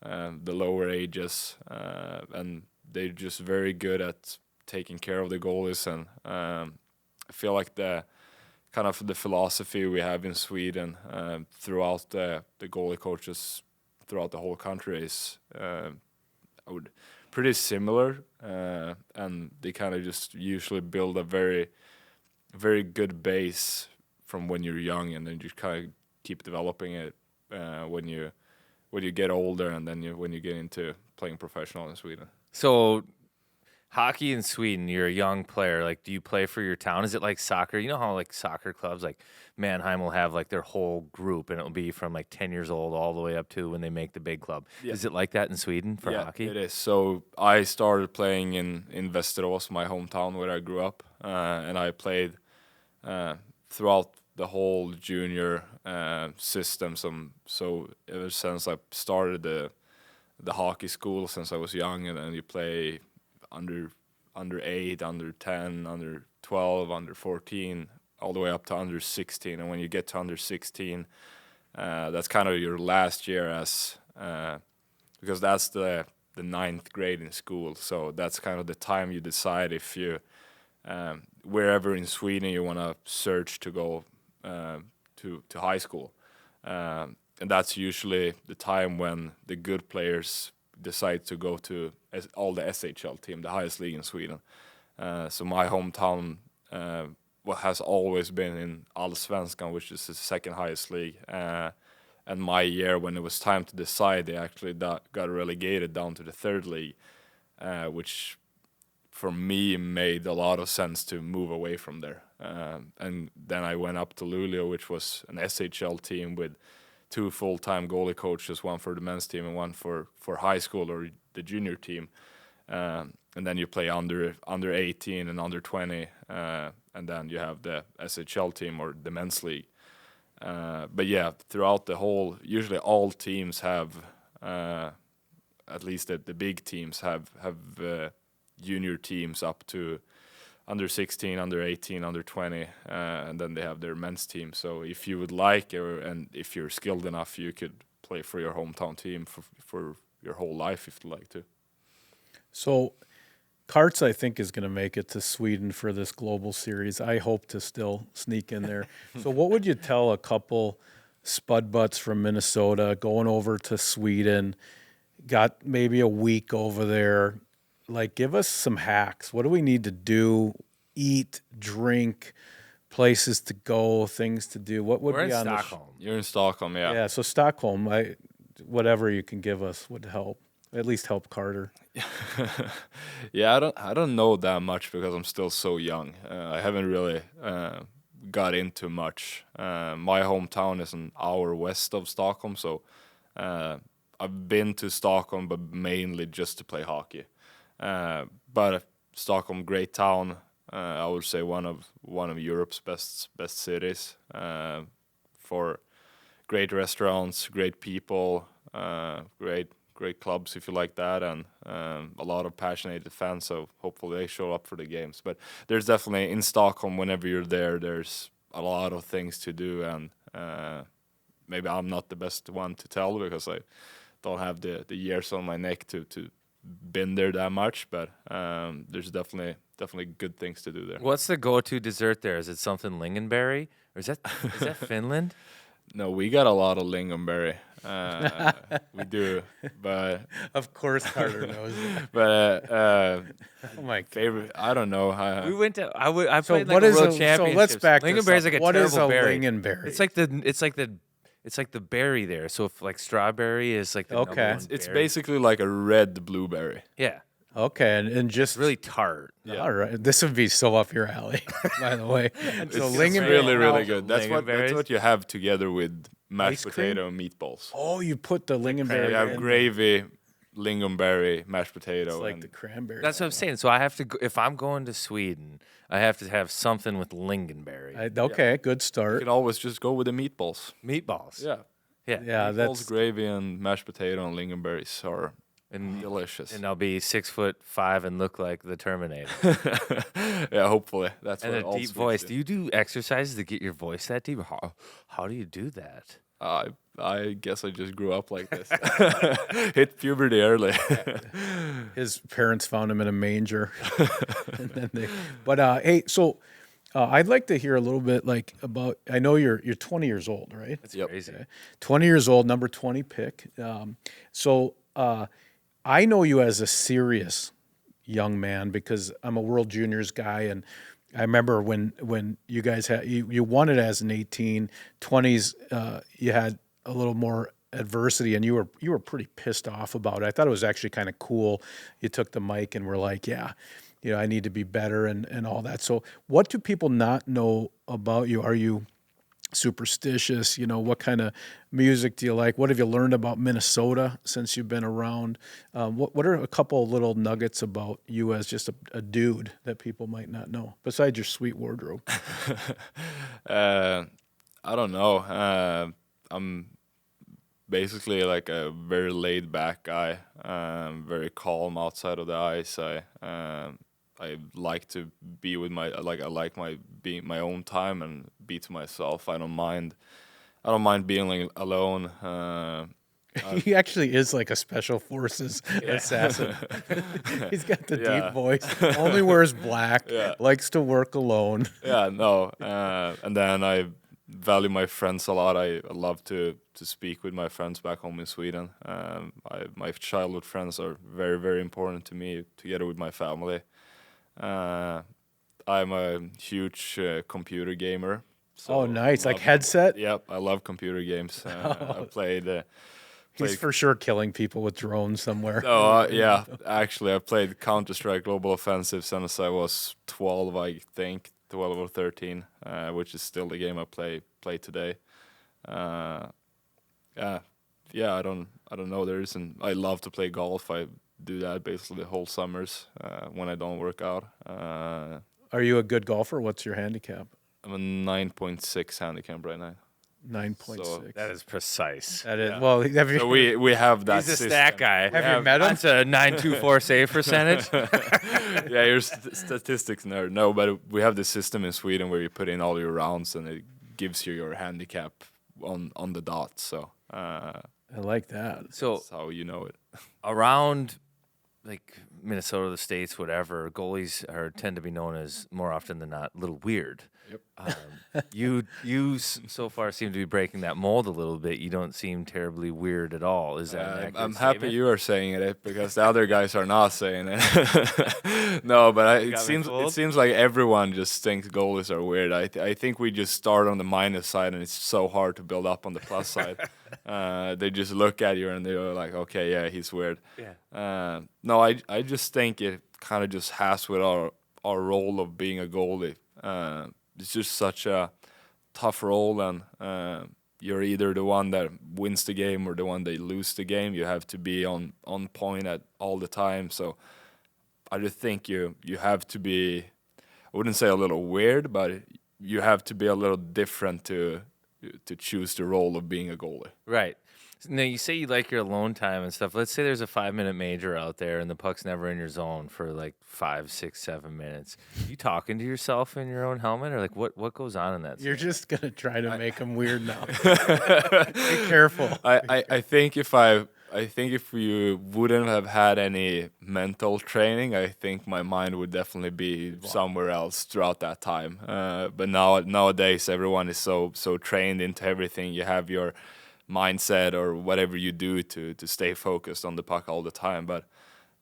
D: the lower ages, and they're just very good at taking care of the goalies, and I feel like the kind of the philosophy we have in Sweden throughout the goalie coaches throughout the whole country is pretty similar, and they kind of just usually build a very, very good base from when you're young, and then you kind of keep developing it when you get older, and then when you get into playing professional in Sweden.
A: So hockey in Sweden, you're a young player. Like, do you play for your town? Is it like soccer? You know how like soccer clubs like Mannheim will have like their whole group, and it'll be from like 10 years old all the way up to when they make the big club. Yeah. Is it like that in Sweden for hockey?
D: Yeah, it is. So I started playing in Västerås, my hometown where I grew up, and I played throughout the whole junior system. So ever since I started the hockey school since I was young, and then you play under under 8, under 10, under 12, under 14, all the way up to under 16. And when you get to under 16, that's kind of your last year as because that's the ninth grade in school. So that's kind of the time you decide if you wherever in Sweden you want to search to go to high school. And that's usually the time when the good players decide to go to all the SHL team, the highest league in Sweden. So my hometown has always been in Allsvenskan, which is the second highest league. And my year, when it was time to decide, they actually got relegated down to the third league, which for me made a lot of sense to move away from there. And then I went up to Luleå, which was an SHL team with 2 full-time goalie coaches, one for the men's team and one for high school or the junior team. And then you play under 18 and under 20, and then you have the SHL team or the men's league. But yeah, throughout the whole, usually all teams have, at least the big teams have junior teams up to under 16, under 18, under 20, and then they have their men's team. So if you would like, and if you're skilled enough, you could play for your hometown team for your whole life if you'd like to.
B: So Karts, I think, is going to make it to Sweden for this global series. I hope to still sneak in there. So what would you tell a couple spud butts from Minnesota going over to Sweden, got maybe a week over there? Like, give us some hacks. What do we need to do? Eat, drink, places to go, things to do. What would
A: We're
B: be
A: in
B: on
A: Stockholm.
D: You're in Stockholm, yeah.
B: Yeah, so Stockholm, whatever you can give us would help. At least help Carter.
D: Yeah, I don't know that much because I'm still so young. I haven't really got into much. My hometown is an hour west of Stockholm, so I've been to Stockholm, but mainly just to play hockey. But Stockholm, great town. I would say one of Europe's best cities for great restaurants, great people, great clubs if you like that, and a lot of passionate fans. So hopefully they show up for the games. But there's definitely in Stockholm, whenever you're there, there's a lot of things to do, and maybe I'm not the best one to tell because I don't have the years on my neck to been there that much, but there's definitely good things to do there.
A: What's the go-to dessert there? Is it something lingonberry, or is that Finland?
D: No, we got a lot of lingonberry. We do, but
B: Of course Carter knows it.
D: but
B: Oh my God.
D: favorite, I don't know.
A: We went to I
B: So
A: played like
B: what
A: a
B: is
A: world
B: so
A: championships.
B: let's back this
A: Lingonberry is
B: up.
A: like a
B: What is
A: terrible
B: a
A: berry.
B: lingonberry?
A: It's like the berry there. So if like strawberry is like the
B: Okay.
A: number one
D: It's
A: berry.
D: basically like a red blueberry.
A: Yeah,
B: Okay, and just
A: it's really tart.
D: Yeah.
B: all right. This would be so up your alley, by the way. So
D: It's
B: lingonberry,
D: really good. That's
A: Lingonberries.
D: what you have together with mashed
B: Ice cream?
D: potato and meatballs.
B: Oh, you put the lingonberry.
D: You have
B: in.
D: gravy, lingonberry, mashed potato,
B: It's like
D: and
B: the cranberry.
A: That's what I'm saying. So I have to go, if I'm going to Sweden, I have to have something with lingonberry.
B: Okay, good
D: you
B: start.
D: can always just go with the meatballs.
A: Meatballs.
D: Yeah.
A: Yeah.
B: Yeah,
D: Meatballs,
B: that's
D: gravy, and mashed potato and lingonberries are
A: And
D: delicious.
A: and I'll be 6'5" and look like the Terminator.
D: Yeah, hopefully that's
A: And
D: what
A: a
D: all
A: deep
D: Swedes
A: voice.
D: do.
A: Do you do exercises to get your voice that deep? How do you do that?
D: I guess I just grew up like this. Hit puberty early.
B: his parents found him in a manger. And then hey, so I'd like to hear a little bit like about. I know you're 20 years old, right?
A: That's
D: Yep.
A: crazy.
B: 20 years old, number 20 pick. So I know you as a serious young man because I'm a World Juniors guy, and I remember when you guys had you won it as an 18, 20s. You had a little more adversity, and you were pretty pissed off about it. I thought it was actually kind of cool. You took the mic and were like, yeah. I need to be better and all that. So what do people not know about you? Are you superstitious? What kind of music do you like? What have you learned about Minnesota since you've been around? What are a couple of little nuggets about you as just a dude that people might not know, besides your sweet wardrobe?
D: I don't know. I'm basically like a very laid back guy, very calm outside of the ice. I like to be with my I like being my own time and be to myself. I don't mind being like alone.
B: He actually is like a special forces assassin. He's got the deep voice. Only wears black. Likes to work alone.
D: Yeah, no. And then I value my friends a lot. I love to speak with my friends back home in Sweden. My childhood friends are very, very important to me, together with my family. I'm a huge computer gamer.
B: So nice. Like headset?
D: Yep, I love computer games. I played...
B: He's for sure killing people with drones somewhere.
D: Oh, yeah. Actually, I played Counter-Strike Global Offensive since I was 12, I think. 12 or 13, which is still the game I play today. I don't know. I love to play golf. I do that basically the whole summers when I don't work out.
B: Are you a good golfer? What's your handicap?
D: I'm a 9.6 handicap right now.
B: 9.6.
D: So
A: That is precise.
B: That is well. Have you,
D: So we have that.
A: He's a
D: system.
A: stat guy.
B: Have you met him?
A: That's a 924 save percentage.
D: Yeah, you're statistics nerd. No, but we have this system in Sweden where you put in all your rounds and it gives you your handicap on the dot. So
B: I like that.
A: So
D: that's how you know it.
A: around like Minnesota, the States, whatever, goalies tend to be known as, more often than not, a little weird. Yep. So far seem to be breaking that mold a little bit. You don't seem terribly weird at all. Is that an accurate
D: I'm happy
A: statement?
D: you are saying it because the other guys are not saying it. No, but it seems like everyone just thinks goalies are weird. I think we just start on the minus side and it's so hard to build up on the plus side. They just look at you and they're like, okay, yeah, he's weird.
A: Yeah.
D: No, I just think it kind of just has with our role of being a goalie. It's just such a tough role, and you're either the one that wins the game or the one that loses the game. You have to be on point at all the time. So I just think you have to be, I wouldn't say a little weird, but you have to be a little different to choose the role of being a goalie.
A: Right. Now, you say you like your alone time and stuff. Let's say there's a 5-minute major out there and the puck's never in your zone for like 5, 6, 7 minutes. You talking to yourself in your own helmet, or like what goes on in that?
B: You're just gonna try to make him weird now. Be careful.
D: I think if you wouldn't have had any mental training, I think my mind would definitely be somewhere else throughout that time. But nowadays, everyone is so trained into everything. You have your mindset or whatever you do to stay focused on the puck all the time. But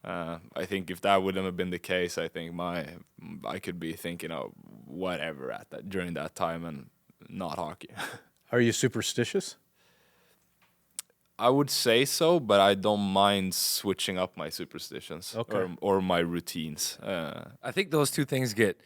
D: I think if that wouldn't have been the case, I think I could be thinking of whatever during that time and not hockey.
B: Are you superstitious?
D: I would say so, but I don't mind switching up my superstitions or my routines.
A: I think those two things get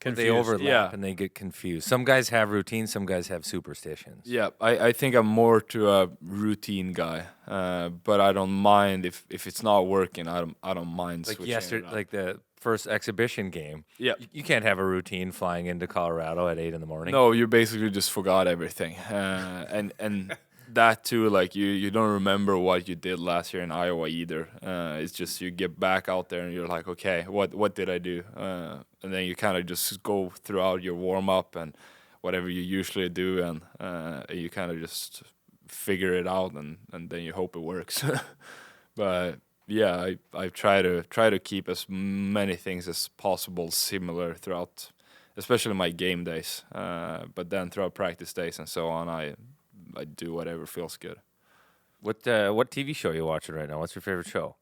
B: Confused.
A: they overlap
D: Yeah.
A: and they get confused. Some guys have routines, some guys have superstitions.
D: Yeah, I think I'm more to a routine guy, but I don't mind if it's not working. I don't mind
A: Like
D: switching
A: yesterday,
D: it up.
A: like the first exhibition game.
D: Yeah.
A: You can't have a routine flying into Colorado at 8 in the morning.
D: No, you basically just forgot everything, and that too. Like you don't remember what you did last year in Iowa either. It's just you get back out there and you're like, okay, what did I do? And then you kind of just go throughout your warm up and whatever you usually do, and you kind of just figure it out, and then you hope it works. But yeah, I try to keep as many things as possible similar throughout, especially my game days. But then throughout practice days and so on, I do whatever feels good.
A: What TV show are you watching right now? What's your favorite show?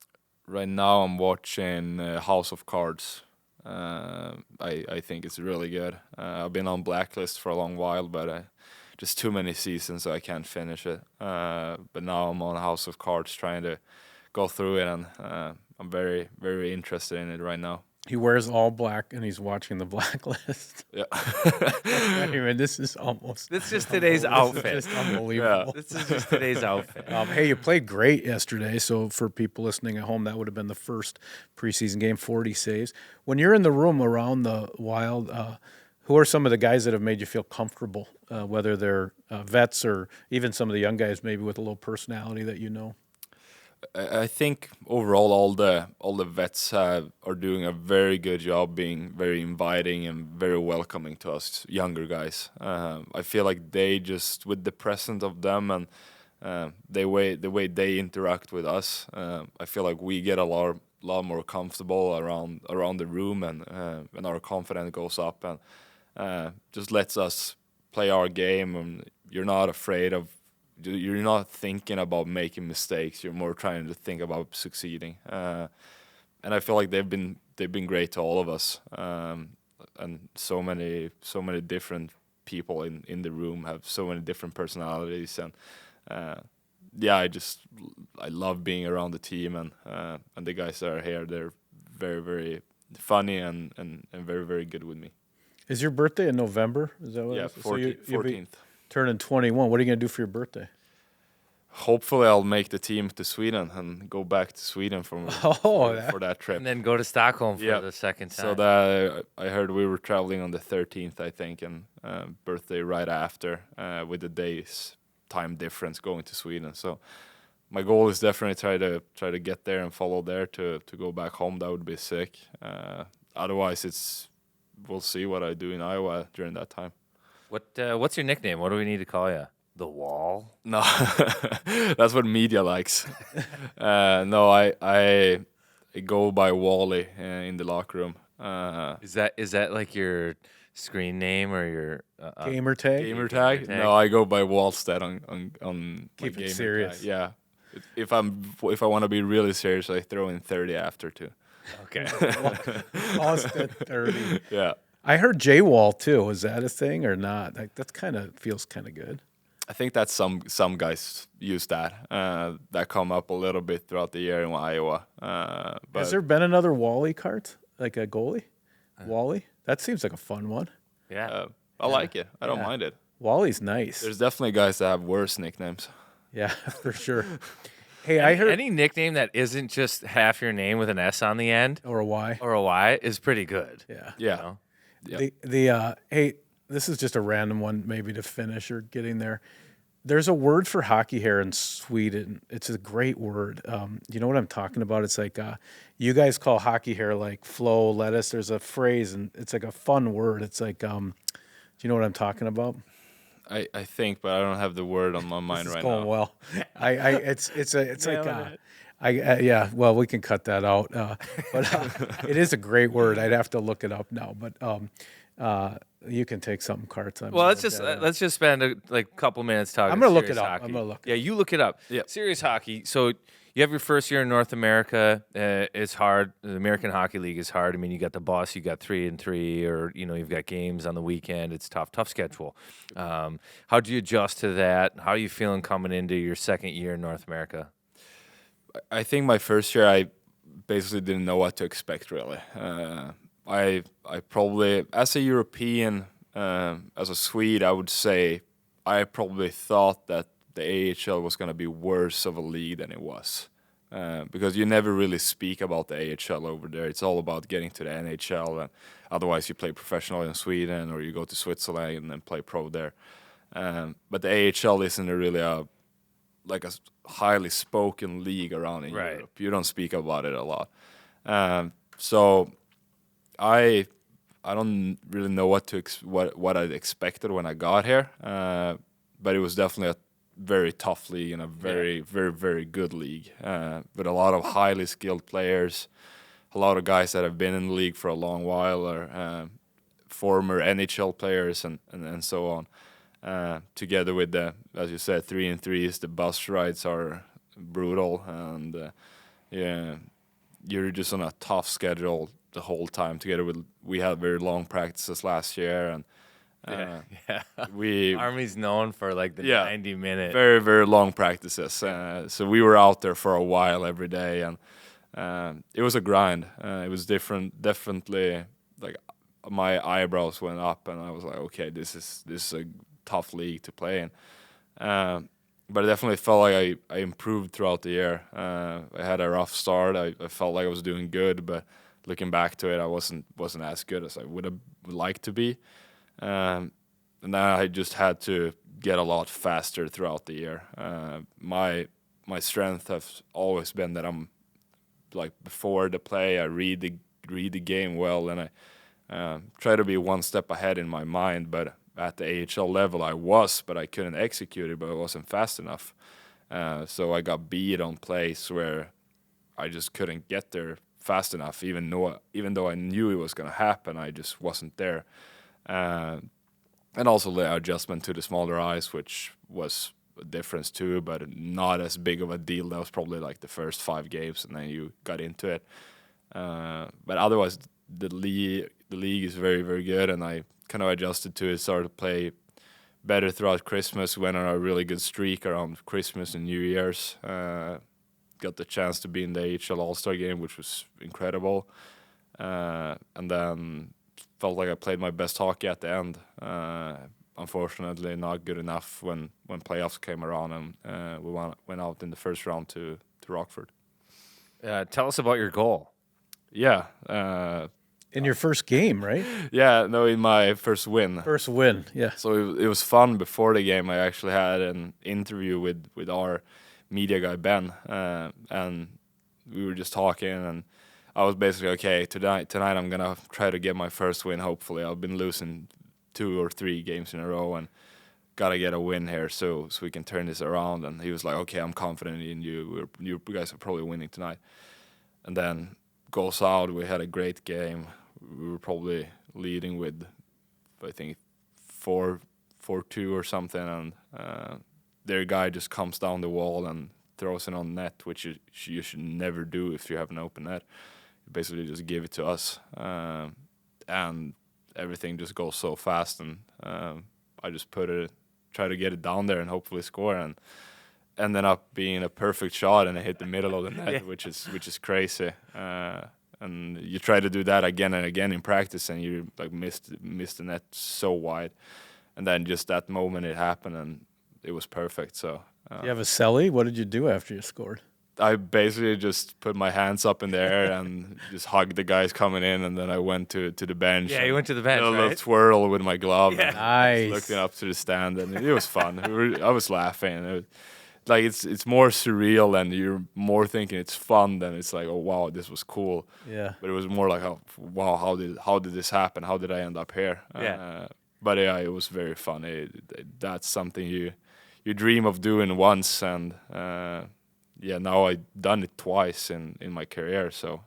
D: Right now, I'm watching House of Cards. I think it's really good. I've been on Blacklist for a long while, but just too many seasons, so I can't finish it. But now I'm on House of Cards, trying to go through it, and I'm very, very interested in it right now.
B: He wears all black and he's watching the Blacklist.
D: Yeah.
B: Anyway, this is almost.
A: This is today's outfit.
B: This is just unbelievable.
A: This is just today's outfit.
B: Hey, you played great yesterday. So for people listening at home, that would have been the first preseason game, 40 saves. When you're in the room around the Wild, who are some of the guys that have made you feel comfortable, whether they're vets or even some of the young guys maybe with a little personality that you know?
D: I think overall all the vets are doing a very good job being very inviting and very welcoming to us younger guys. I feel like they just with the presence of them and the way they interact with us, I feel like we get a lot more comfortable around the room and our confidence goes up and just lets us play our game and you're not afraid of. You're not thinking about making mistakes. You're more trying to think about succeeding, and I feel like they've been great to all of us. And so many different people in the room have so many different personalities, and I love being around the team and the guys that are here. They're very very funny and very very good with me.
B: Is your birthday in November? Is that what?
D: Yeah,
B: it is? So you'll be
D: 14th.
B: turning 21. What are you gonna do for your birthday?
D: Hopefully, I'll make the team to Sweden and go back to Sweden for that trip.
A: And then go to Stockholm for the second time.
D: So that I heard we were traveling on the 13th, I think, and birthday right after with the days time difference going to Sweden. So my goal is definitely try to get there and follow there to go back home. That would be sick. Otherwise, we'll see what I do in Iowa during that time.
A: What's your nickname? What do we need to call you? The Wall?
D: No, that's what media likes. No, I go by Wally in the locker room.
A: Is that like your screen name or your
B: Gamer tag?
D: Gamer tag? No, I go by Wallstedt on
B: Keep
D: my
B: it
D: gamer
B: serious.
D: tag. Yeah, if I want to be really serious, I throw in 30 after too.
A: Okay.
B: Austin 30.
D: Yeah,
B: I heard J-Wall too. Is that a thing or not? That kind of feels kind of good.
D: I think that some guys use that. That come up a little bit throughout the year in Iowa. But
B: Has there been another Wally cart, like a goalie? Wally? That seems like a fun one.
A: Yeah.
D: I like it. I don't
B: Yeah.
D: mind it.
B: Wally's nice.
D: There's definitely guys that have worse nicknames.
B: Yeah, for sure. Hey, I heard
A: Any nickname that isn't just half your name with an S on the end
B: or a Y.
A: or a Y is pretty good.
B: Yeah.
D: Yeah.
A: know?
D: Yeah.
B: Hey, this is just a random one, maybe to finish or getting there. There's a word for hockey hair in Sweden. It's a great word. You know what I'm talking about? It's like you guys call hockey hair like flow, lettuce. There's a phrase, and it's like a fun word. It's like, do you know what I'm talking about?
D: I think, but I don't have the word on my mind
B: It's
D: right
B: going
D: now.
B: well. It's like yeah. Well, we can cut that out. But it is a great word. I'd have to look it up now. But you can take something, Carts.
A: Well, let's just spend a couple minutes talking.
B: I'm gonna look
A: serious
B: it up.
A: hockey.
B: I'm gonna look it
A: Yeah, you look it up.
D: Yeah.
A: Serious hockey. So you have your first year in North America. It's hard. The American Hockey League is hard. I mean, you got the boss. You got 3-3, or you've got games on the weekend. It's tough schedule. How do you adjust to that? How are you feeling coming into your second year in North America?
D: I think my first year, I basically didn't know what to expect, really. I probably, as a European, as a Swede, I would say I probably thought that the AHL was going to be worse of a league than it was. Because you never really speak about the AHL over there. It's all about getting to the NHL, and otherwise you play professional in Sweden or you go to Switzerland and then play pro there. But the AHL isn't really a highly spoken league around in
A: Right.
D: Europe. You don't speak about it a lot. So I don't really know what I expected when I got here, but it was definitely a very tough league and a very, very, very good league with a lot of highly skilled players, a lot of guys that have been in the league for a long while, or former NHL players and so on. Together with the, as you said, 3-3s, the bus rides are brutal, and you're just on a tough schedule the whole time. Together with, we had very long practices last year, and we
A: Army's known for like the 90-minute.
D: very, very long practices. So we were out there for a while every day, and it was a grind. It was definitely like my eyebrows went up, and I was like, okay, this is a tough league to play in. But I definitely felt like I improved throughout the year. I had a rough start. I felt like I was doing good, but looking back to it, I wasn't as good as I would have liked to be. And then I just had to get a lot faster throughout the year. My my strength has always been that I'm like before the play, I read the game well, and I try to be one step ahead in my mind. But at the AHL level, but I couldn't execute it, but I wasn't fast enough. So I got beat on plays where I just couldn't get there fast enough, even though I knew it was going to happen. I just wasn't there. And also the adjustment to the smaller ice, which was a difference too, but not as big of a deal. That was probably like the first 5 games, and then you got into it. But otherwise, the league is very, very good, and I kind of adjusted to it, started to play better throughout Christmas, went on a really good streak around Christmas and New Year's. Got the chance to be in the AHL All-Star game, which was incredible. And then felt like I played my best hockey at the end. Unfortunately, not good enough when playoffs came around, and we went out in the first round to Rockford.
A: Tell us about your goal.
D: Yeah.
B: In your first game, right?
D: Yeah, no, in my first win.
B: First win, yeah.
D: So it was fun. Before the game, I actually had an interview with our media guy, Ben, and we were just talking, and I was basically, okay, tonight I'm going to try to get my first win, hopefully. I've been losing 2 or 3 games in a row, and got to get a win here so we can turn this around. And he was like, okay, I'm confident in you. You guys are probably winning tonight. And then goes out. We had a great game. We were probably leading with, I think, 4-2 or something, and their guy just comes down the wall and throws it on net, which you should never do if you have an open net. You basically just give it to us, and everything just goes so fast, and I just try to get it down there and hopefully score, and ended up being a perfect shot, and it hit the middle of the net, yeah. which is crazy. And you try to do that again and again in practice, and you like missed the net so wide, and then just that moment it happened, and it was perfect. So
B: you have a celly? What did you do after you scored?
D: I basically just put my hands up in the air and just hugged the guys coming in, and then I went to the bench.
A: Yeah, you went to the bench,
D: a
A: right?
D: little twirl with my glove.
A: Yeah.
D: And
B: nice.
D: Looking up to the stand, and it was fun. I was laughing. Like it's more surreal, and you're more thinking it's fun than it's like, oh wow, this was cool.
B: Yeah.
D: But it was more like, oh, wow, how did this happen? How did I end up here?
A: Yeah.
D: But yeah, it was very fun. That's something you dream of doing once, and yeah, now I've done it twice in my career. So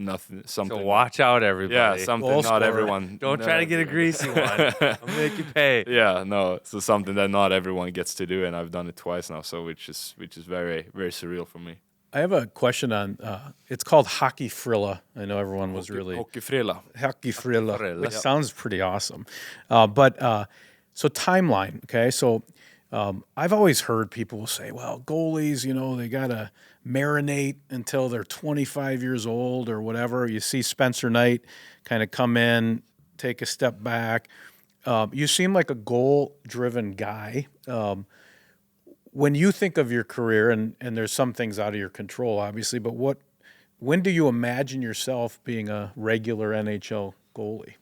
D: something.
A: So watch out, everybody.
D: Yeah, something
B: Goal
D: not
B: scorer.
D: everyone.
A: Don't try to get a greasy one. I'll make you pay.
D: Yeah, no. So something that not everyone gets to do, and I've done it twice now. So which is very, very surreal for me.
B: I have a question on. It's called hockey frilla. I know everyone was really
D: Hockey frilla.
B: hockey frilla, which
A: Yep.
B: sounds pretty awesome. So timeline. Okay, so I've always heard people will say, well, goalies, they got to marinate until they're 25 years old or whatever. You see Spencer Knight kind of come in, take a step back. You seem like a goal-driven guy. When you think of your career, and there's some things out of your control, obviously, but when do you imagine yourself being a regular NHL goalie?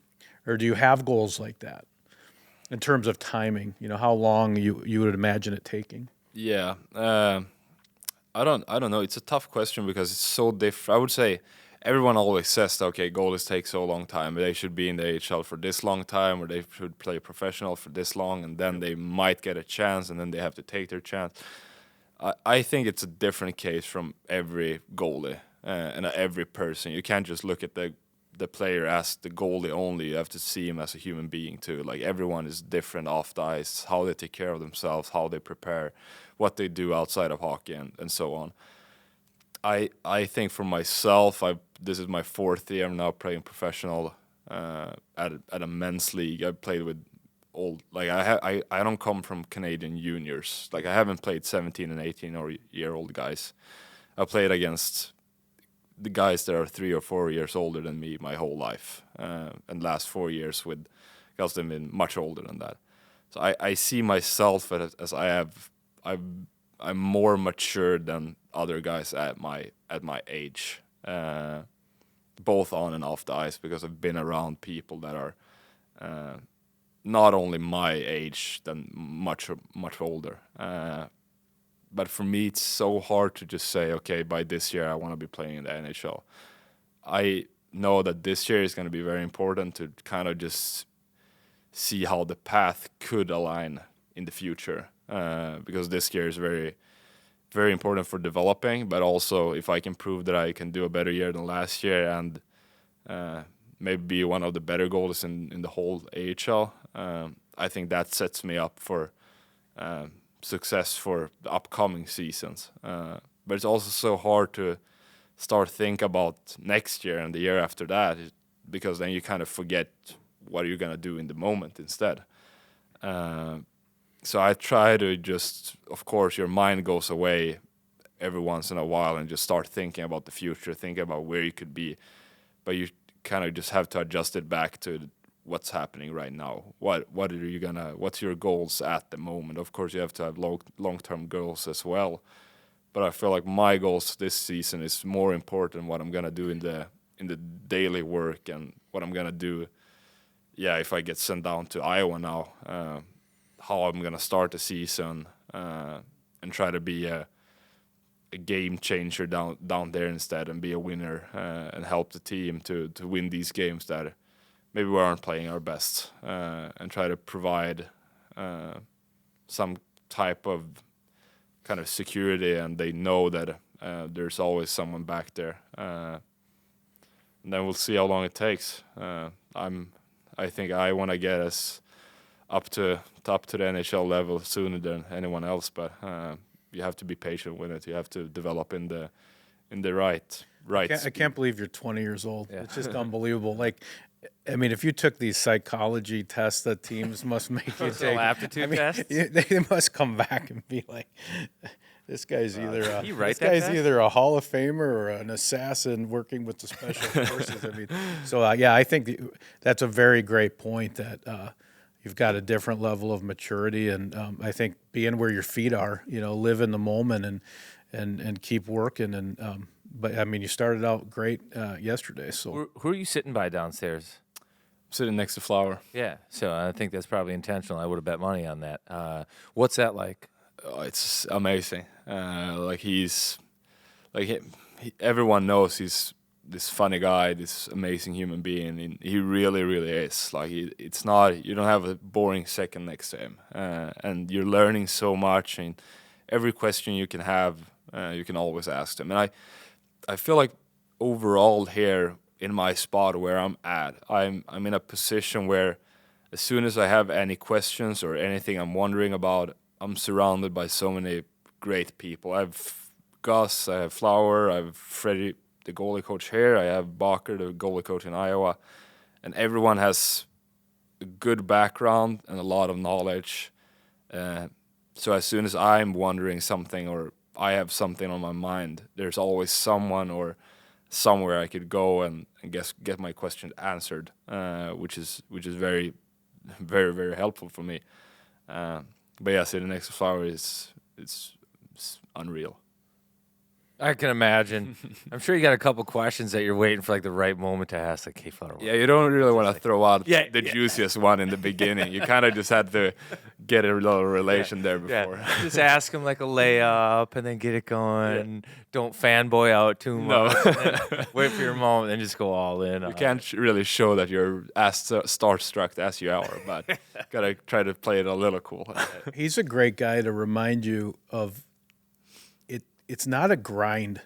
B: Or do you have goals like that in terms of timing? How long you would imagine it taking?
D: Yeah, I don't know. It's a tough question because it's so different. I would say everyone always says that, okay, goalies take so long time. They should be in the AHL for this long time, or they should play professional for this long, and then they might get a chance, and then they have to take their chance. I think it's a different case from every goalie and every person. You can't just look at the player as the goalie only. You have to see him as a human being too. Like everyone is different off the ice, how they take care of themselves, how they prepare, what they do outside of hockey, and so on. I think for myself, this is my 4th year. I'm now playing professional at a men's league. I played with old, like I don't come from Canadian juniors. Like I haven't played 17 and 18-year-old guys. I played against the guys that are 3 or 4 years older than me my whole life, and last 4 years with guys that have been much older than that. So I see myself as I'm more mature than other guys at my age, both on and off the ice, because I've been around people that are not only my age, than much older. but for me, it's so hard to just say, okay, by this year I want to be playing in the NHL. I know that this year is going to be very important to kind of just see how the path could align in the future, because this year is very, very important for developing, but also if I can prove that I can do a better year than last year and maybe be one of the better goalies in the whole AHL, I think that sets me up for success for the upcoming seasons. But it's also so hard to start think about next year and the year after that, because then you kind of forget what you're going to do in the moment instead. So I try to just, of course, your mind goes away every once in a while and just start thinking about the future, thinking about where you could be. But you kind of just have to adjust it back to what's happening right now. What's your goals at the moment? Of course, you have to have long-term goals as well. But I feel like my goals this season is more important what I'm gonna do in the daily work and what I'm gonna do. Yeah, if I get sent down to Iowa now, how I'm gonna start the season and try to be a game changer down there instead and be a winner and help the team to win these games that maybe we aren't playing our best, and try to provide some type of kind of security, and they know that there's always someone back there. And then we'll see how long it takes. I think I want to get us up to the NHL level sooner than anyone else, but you have to be patient with it. You have to develop in the right.
B: I can't believe you're 20 years old. Yeah. It's just unbelievable. Like, I mean, if you took these psychology tests that teams must make you take,
A: aptitude tests,
B: they must come back and be like, this guy's either a Hall of Famer or an assassin working with the special forces. I mean, so I think that's a very great point that you've got a different level of maturity, and I think being where your feet are, live in the moment and keep working. And but I mean, you started out great yesterday. So
A: who are you sitting by downstairs?
D: I'm sitting next to Flower.
A: Yeah, so I think that's probably intentional. I would have bet money on that. What's that like?
D: Oh, it's amazing. Everyone knows he's this funny guy, this amazing human being. And he really, really is. Like, it's not, you don't have a boring second next to him, and you're learning so much. And every question you can have, you can always ask them. And I feel like overall here in my spot where I'm at, I'm in a position where as soon as I have any questions or anything I'm wondering about, I'm surrounded by so many great people. I have Gus, I have Flower, I have Freddie, the goalie coach here, I have Bacher, the goalie coach in Iowa, and everyone has a good background and a lot of knowledge. So as soon as I'm wondering something or I have something on my mind, there's always someone or somewhere I could go and get my question answered, which is very, very, very helpful for me. But yeah, sitting next to Flower it's unreal.
A: I can imagine. I'm sure you got a couple questions that you're waiting for, like, the right moment to ask, like, hey, Flower.
D: Yeah, you don't really want to throw out the juiciest one in the beginning. You kind of just had to get a little relation there before.
A: Yeah. Just ask him, like, a layup and then get it going. Yeah. Don't fanboy out too much. No. Wait for your moment and just go all in.
D: You can't really show that you're as starstruck as you are, but got to try to play it a little cool.
B: He's a great guy to remind you of. It's not a grind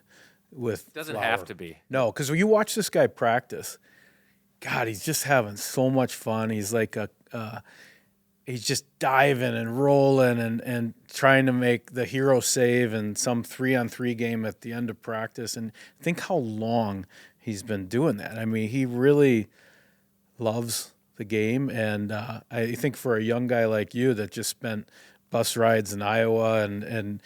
B: with
A: Doesn't
B: Flower.
A: have to be.
B: No, because when you watch this guy practice, God, he's just having so much fun. He's like he's just diving and rolling and trying to make the hero save in some 3-on-3 game at the end of practice. And think how long he's been doing that. I mean, he really loves the game. And I think for a young guy like you that just spent bus rides in Iowa and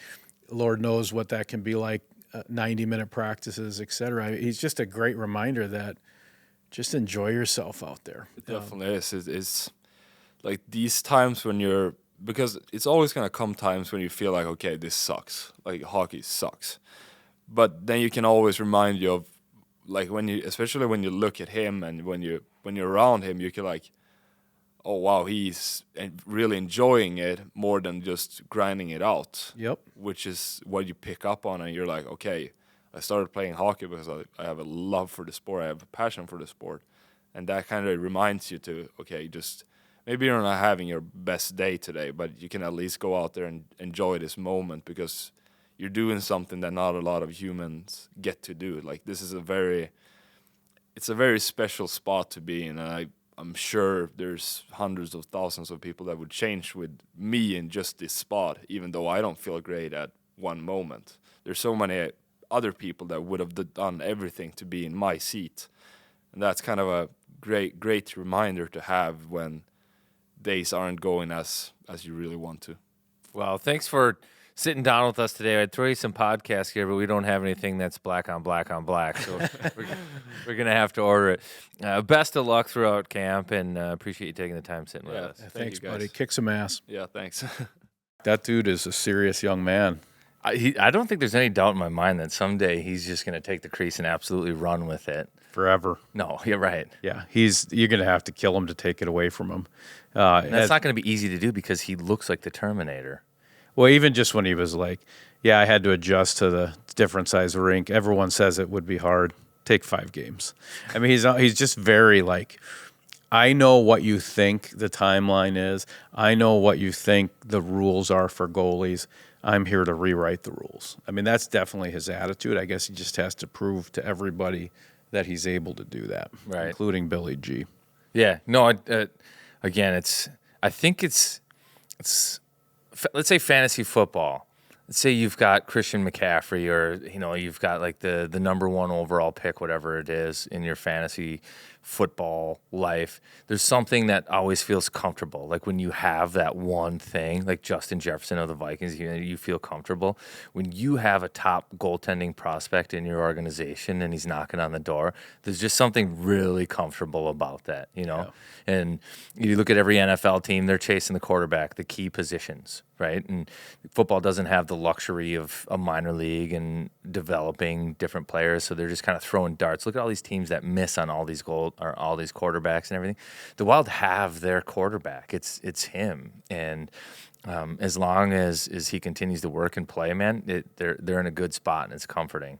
B: Lord knows what that can be like, 90-minute practices, et cetera. He's just a great reminder that just enjoy yourself out there.
D: It definitely is. It's like these times when because it's always going to come times when you feel like, okay, this sucks. Like, hockey sucks. But then you can always remind you of, like, especially when you look at him and when you're around him, you can, like, oh wow, he's really enjoying it more than just grinding it out.
B: Yep.
D: Which is what you pick up on, and you're like, okay, I started playing hockey because I have a love for the sport, I have a passion for the sport, and that kind of reminds you to, okay, just maybe you're not having your best day today, but you can at least go out there and enjoy this moment because you're doing something that not a lot of humans get to do. Like this is it's a very special spot to be in, and I'm sure there's hundreds of thousands of people that would change with me in just this spot, even though I don't feel great at one moment. There's so many other people that would have done everything to be in my seat. And that's kind of a great reminder to have when days aren't going as you really want to.
A: Well, thanks for sitting down with us today. I'd throw you some podcasts here, but we don't have anything that's black on black on black, so we're going to have to order it. Best of luck throughout camp, and appreciate you taking the time sitting with us.
B: Thanks,
D: you, guys.
B: buddy. Kick some ass.
D: Yeah, thanks.
B: That dude is a serious young man.
A: I don't think there's any doubt in my mind that someday he's just going to take the crease and absolutely run with it.
B: Forever.
A: No, you're right.
B: Yeah, you're going to have to kill him to take it away from him.
A: That's not going to be easy to do because he looks like the Terminator.
B: Well, even just when he was like, yeah, I had to adjust to the different size rink. Everyone says it would be hard. Take 5 games. I mean, he's just very like, I know what you think the timeline is. I know what you think the rules are for goalies. I'm here to rewrite the rules. I mean, that's definitely his attitude. I guess he just has to prove to everybody that he's able to do that,
A: right?
B: Including Billy G.
A: Yeah. No. Again, I think it's let's say fantasy football. Let's say you've got Christian McCaffrey, or you've got like the number 1 overall pick, whatever it is, in your fantasy football life. There's something that always feels comfortable. Like when you have that one thing, like Justin Jefferson of the Vikings, you feel comfortable. When you have a top goaltending prospect in your organization and he's knocking on the door, there's just something really comfortable about that, Yeah. And you look at every NFL team, they're chasing the quarterback, the key positions, right? And football doesn't have the luxury of a minor league and developing different players, so they're just kind of throwing darts. Look at all these teams that miss on all these all these quarterbacks and everything. The Wild have their quarterback. It's him, and as long as he continues to work and play, man, they're in a good spot, and it's comforting.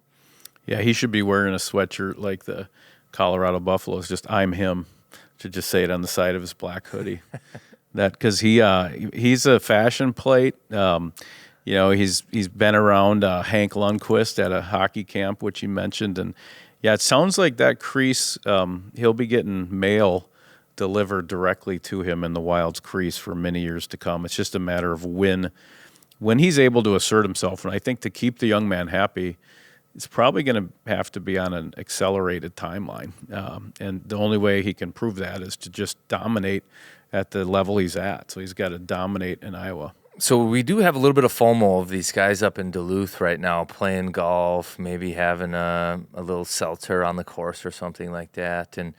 B: Yeah, he should be wearing a sweatshirt like the Colorado Buffaloes. Just I'm him. Should just say it on the side of his black hoodie. That because he's a fashion plate. He's been around Hank Lundqvist at a hockey camp, which he mentioned, and yeah, it sounds like that crease. He'll be getting mail delivered directly to him in the Wild's crease for many years to come. It's just a matter of when he's able to assert himself, and I think to keep the young man happy, it's probably going to have to be on an accelerated timeline, and the only way he can prove that is to just dominate at the level he's at. So he's got to dominate in Iowa.
A: So we do have a little bit of FOMO of these guys up in Duluth right now playing golf, maybe having a little seltzer on the course or something like that. And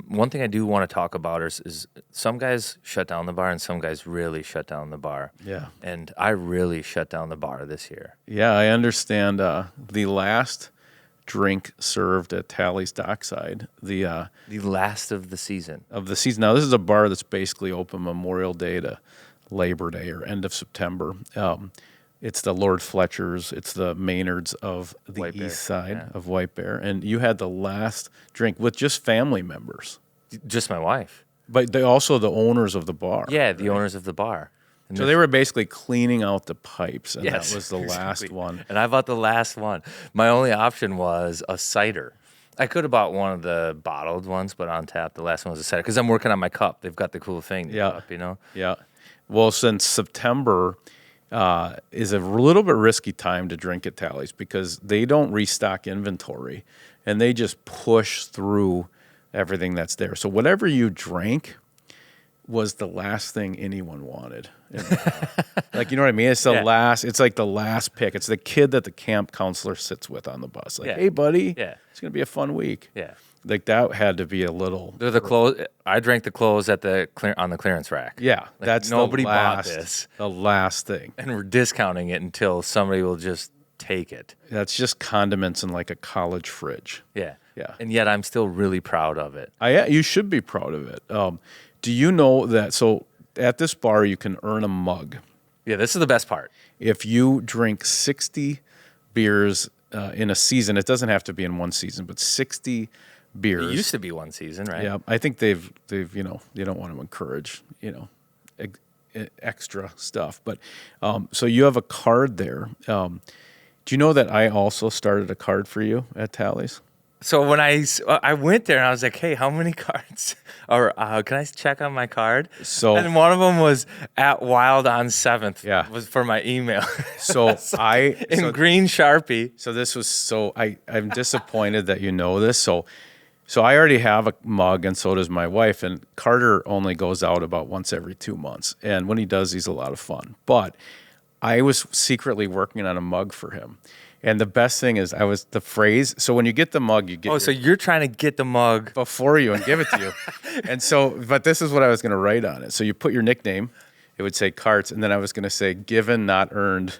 A: one thing I do want to talk about is some guys shut down the bar and some guys really shut down the bar.
B: Yeah.
A: And I really shut down the bar this year.
B: Yeah, I understand. The last drink served at Tallys Dockside. The
A: last of the season.
B: Now, this is a bar that's basically open Memorial Day to Labor Day or end of September. It's the Lord Fletcher's. It's the Maynards of the east side of White Bear. And you had the last drink with just family members.
A: Just my wife.
B: But they also the owners of the bar.
A: Yeah, the owners of the bar.
B: And so they were basically cleaning out the pipes, and
A: yes,
B: that was the last one.
A: And I bought the last one. My only option was a cider. I could have bought one of the bottled ones, but on tap, the last one was a cider because I'm working on my cup. They've got the cool thing. Cup,
B: Yeah. Well, since September is a little bit risky time to drink at Tallys because they don't restock inventory, and they just push through everything that's there. So whatever you drank was the last thing anyone wanted. Like, you know what I mean? It's the last. It's like the last pick. It's the kid that the camp counselor sits with on the bus. Like, hey, buddy, it's gonna be a fun week.
A: Yeah.
B: Like that had to be a little.
A: They're the clothes. I drank the clothes at on the clearance rack.
B: Yeah,
A: like
B: that's
A: nobody
B: bought
A: this.
B: The last thing,
A: and we're discounting it until somebody will just take it.
B: That's just condiments in like a college fridge.
A: Yeah.
B: Yeah.
A: And yet I'm still really proud of it.
B: You should be proud of it. Do you know that? So at this bar, you can earn a mug
A: Yeah, this is the best part.
B: if you drink 60 beers in a season. It doesn't have to be in one season, but 60 beers.
A: It used to be one season, right?
B: Yeah, I think they've you don't want to encourage extra stuff, but so you have a card there. Do you know that I also started a card for you at Tallys?
A: So when I went there and I was like, hey, how many cards? Or can I check on my card?
B: So-
A: and one of them was at Wild on 7th.
B: Yeah.
A: Was for my email.
B: So
A: in green Sharpie.
B: So this was I'm disappointed that you know this. So I already have a mug, and so does my wife. And Carter only goes out about once every 2 months, and when he does, he's a lot of fun. But I was secretly working on a mug for him. And the best thing is the phrase. So when you get the mug, you get
A: Oh, so you're trying to get the mug.
B: before you and give it to you. And so, but this is what I was going to write on it. So you put your nickname. It would say Carts, and then I was going to say given, not earned.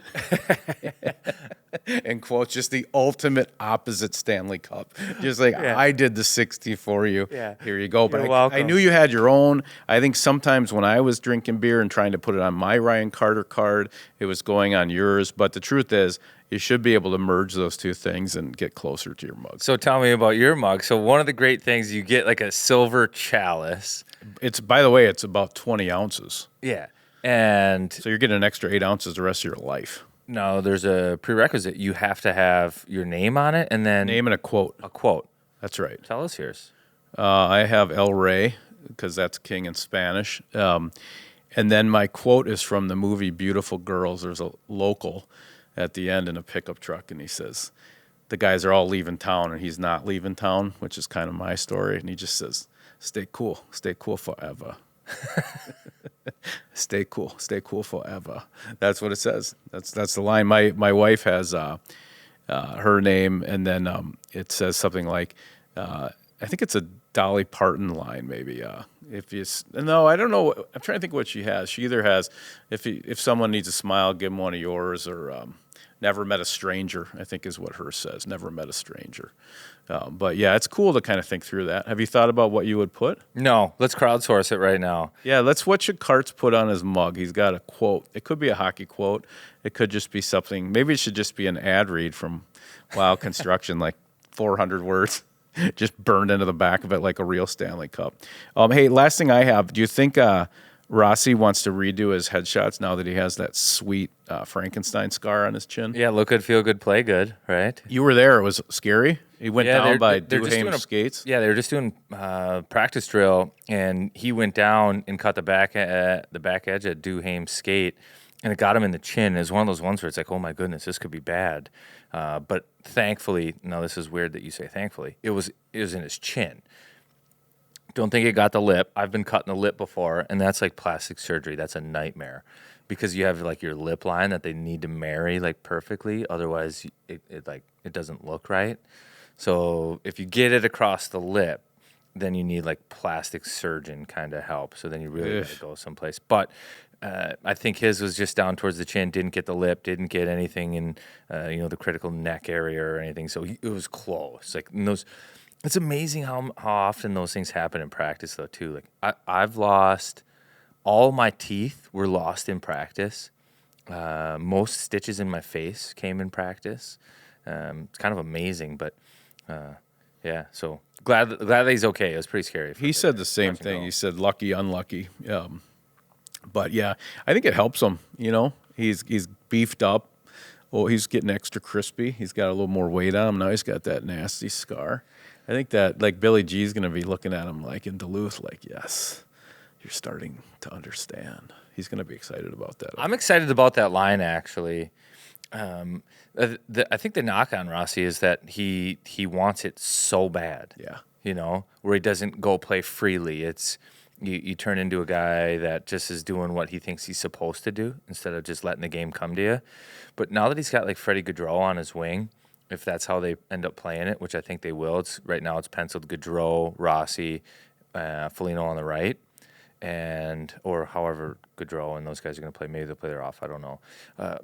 B: In quotes, just the ultimate opposite Stanley Cup. Just like, I did the 60 for you.
A: Yeah.
B: Here you go. But
A: You're
B: I
A: welcome.
B: knew you had your own. I think sometimes when I was drinking beer and trying to put it on my Ryan Carter card, it was going on yours. But the truth is, you should be able to merge those two things and get closer to your mug.
A: So tell me about your mug. So one of the great things, you get like a silver chalice.
B: It's, by the way, it's about 20 ounces.
A: Yeah. And
B: So you're getting an extra 8 ounces the rest of your life.
A: no, there's a prerequisite. You have to have your name on it and then
B: Name and a quote.
A: a quote.
B: That's right.
A: Tell us yours.
B: I have El Rey, because that's king in Spanish. And then my quote is from the movie Beautiful Girls. There's a local at the end in a pickup truck, and he says, the guys are all leaving town, and he's not leaving town, which is kind of my story. And he just says, stay cool forever. stay cool forever. That's what it says. That's the line. My wife has her name, and then it says something like, I think it's a Dolly Parton line, maybe. No, I don't know. I'm trying to think what she has. She either has, if someone needs a smile, give them one of yours, or never met a stranger, I think is what hers says. Never met a stranger. But yeah, it's cool to kind of think through that. Have you thought about what you would put?
A: No, let's crowdsource it right now.
B: Yeah, what should Karts put on his mug? He's got a quote. It could be a hockey quote. It could just be something. Maybe it should just be an ad read from Wow Construction, like 400 words, just burned into the back of it like a real Stanley Cup. Hey, last thing I have. Do you think Rossi wants to redo his headshots now that he has that sweet Frankenstein scar on his chin?
A: Yeah, look good, feel good, play good, right?
B: You were there. It was scary. He went down by
A: they're just doing
B: Duhaime skates.
A: Yeah, they were just doing practice drill, and he went down and cut the back edge at Duhaime skate, and it got him in the chin. It was one of those ones where it's like, oh my goodness, this could be bad. But thankfully, no, this is weird that you say thankfully. It was in his chin. Don't think it got the lip. I've been cutting the lip before, and that's like plastic surgery. That's a nightmare because you have like your lip line that they need to marry like perfectly. Otherwise, it doesn't look right. So if you get it across the lip, then you need like plastic surgeon kind of help. So then you really got to go someplace. But I think his was just down towards the chin. Didn't get the lip. Didn't get anything in the critical neck area or anything. So it was close. Like those. It's amazing how often those things happen in practice, though, too. Like I've lost all my teeth were lost in practice. Most stitches in my face came in practice. It's kind of amazing, but yeah. So glad that he's okay. It was pretty scary.
B: He said the same thing. He said lucky, unlucky. But yeah, I think it helps him. He's beefed up. Oh, he's getting extra crispy. He's got a little more weight on him now. He's got that nasty scar. I think that like Billy G's going to be looking at him like in Duluth, like, yes, you're starting to understand. He's going to be excited about that.
A: I'm excited about that line, actually. I think the knock on Rossi is that he wants it so bad.
B: Yeah.
A: Where he doesn't go play freely. It's you turn into a guy that just is doing what he thinks he's supposed to do instead of just letting the game come to you. But now that he's got like Freddie Gaudreau on his wing, if that's how they end up playing it, which I think they will, right now it's penciled Gaudreau, Rossi, Foligno on the right, or however Gaudreau and those guys are going to play. Maybe they'll play their off. I don't know.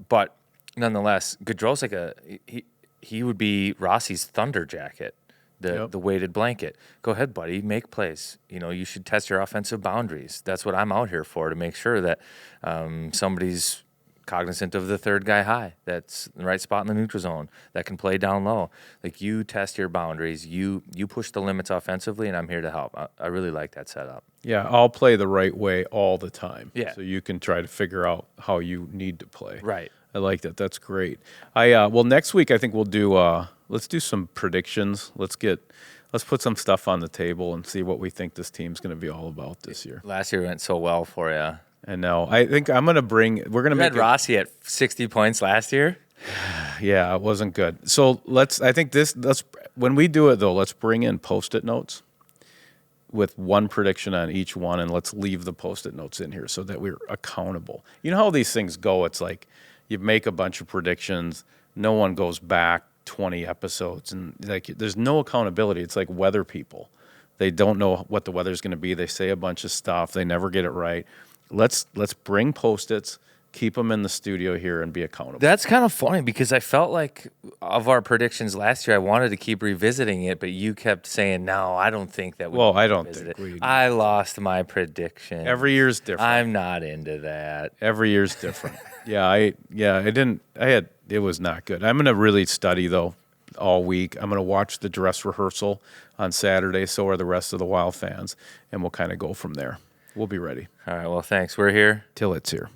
A: But nonetheless, Gaudreau's like he would be Rossi's thunder jacket. the weighted blanket. Go ahead, buddy, make plays. You should test your offensive boundaries. That's what I'm out here for, to make sure that somebody's cognizant of the third guy high, that's in the right spot in the neutral zone, that can play down low. Like, you test your boundaries, you push the limits offensively, and I'm here to help. I really like that setup.
B: Yeah, I'll play the right way all the time.
A: Yeah.
B: So you can try to figure out how you need to play.
A: Right.
B: I like that. That's great. Well, next week I think we'll do let's do some predictions. Let's put some stuff on the table and see what we think this team's going to be all about this year.
A: Last year went so well for you.
B: And now I think I'm going to make
A: Rossi at 60 points last year.
B: Yeah, it wasn't good. So let's when we do it though, let's bring in Post-it notes with one prediction on each one, and let's leave the Post-it notes in here so that we're accountable. You know how these things go? It's like you make a bunch of predictions, no one goes back 20 episodes, and like there's no accountability. It's like weather people. They don't know what the weather's going to be. They say a bunch of stuff. They never get it right. Let's bring Post-its, keep them in the studio here, and be accountable.
A: That's kind of funny because I felt like of our predictions last year, I wanted to keep revisiting it, but you kept saying, no, I don't think that we
B: I don't think we.
A: I lost my prediction.
B: Every year's different.
A: I'm not into that.
B: Every year's different. It was not good. I'm going to really study, though, all week. I'm going to watch the dress rehearsal on Saturday, so are the rest of the Wild fans, and we'll kind of go from there. We'll be ready.
A: All right, well, thanks. We're here
B: till it's here.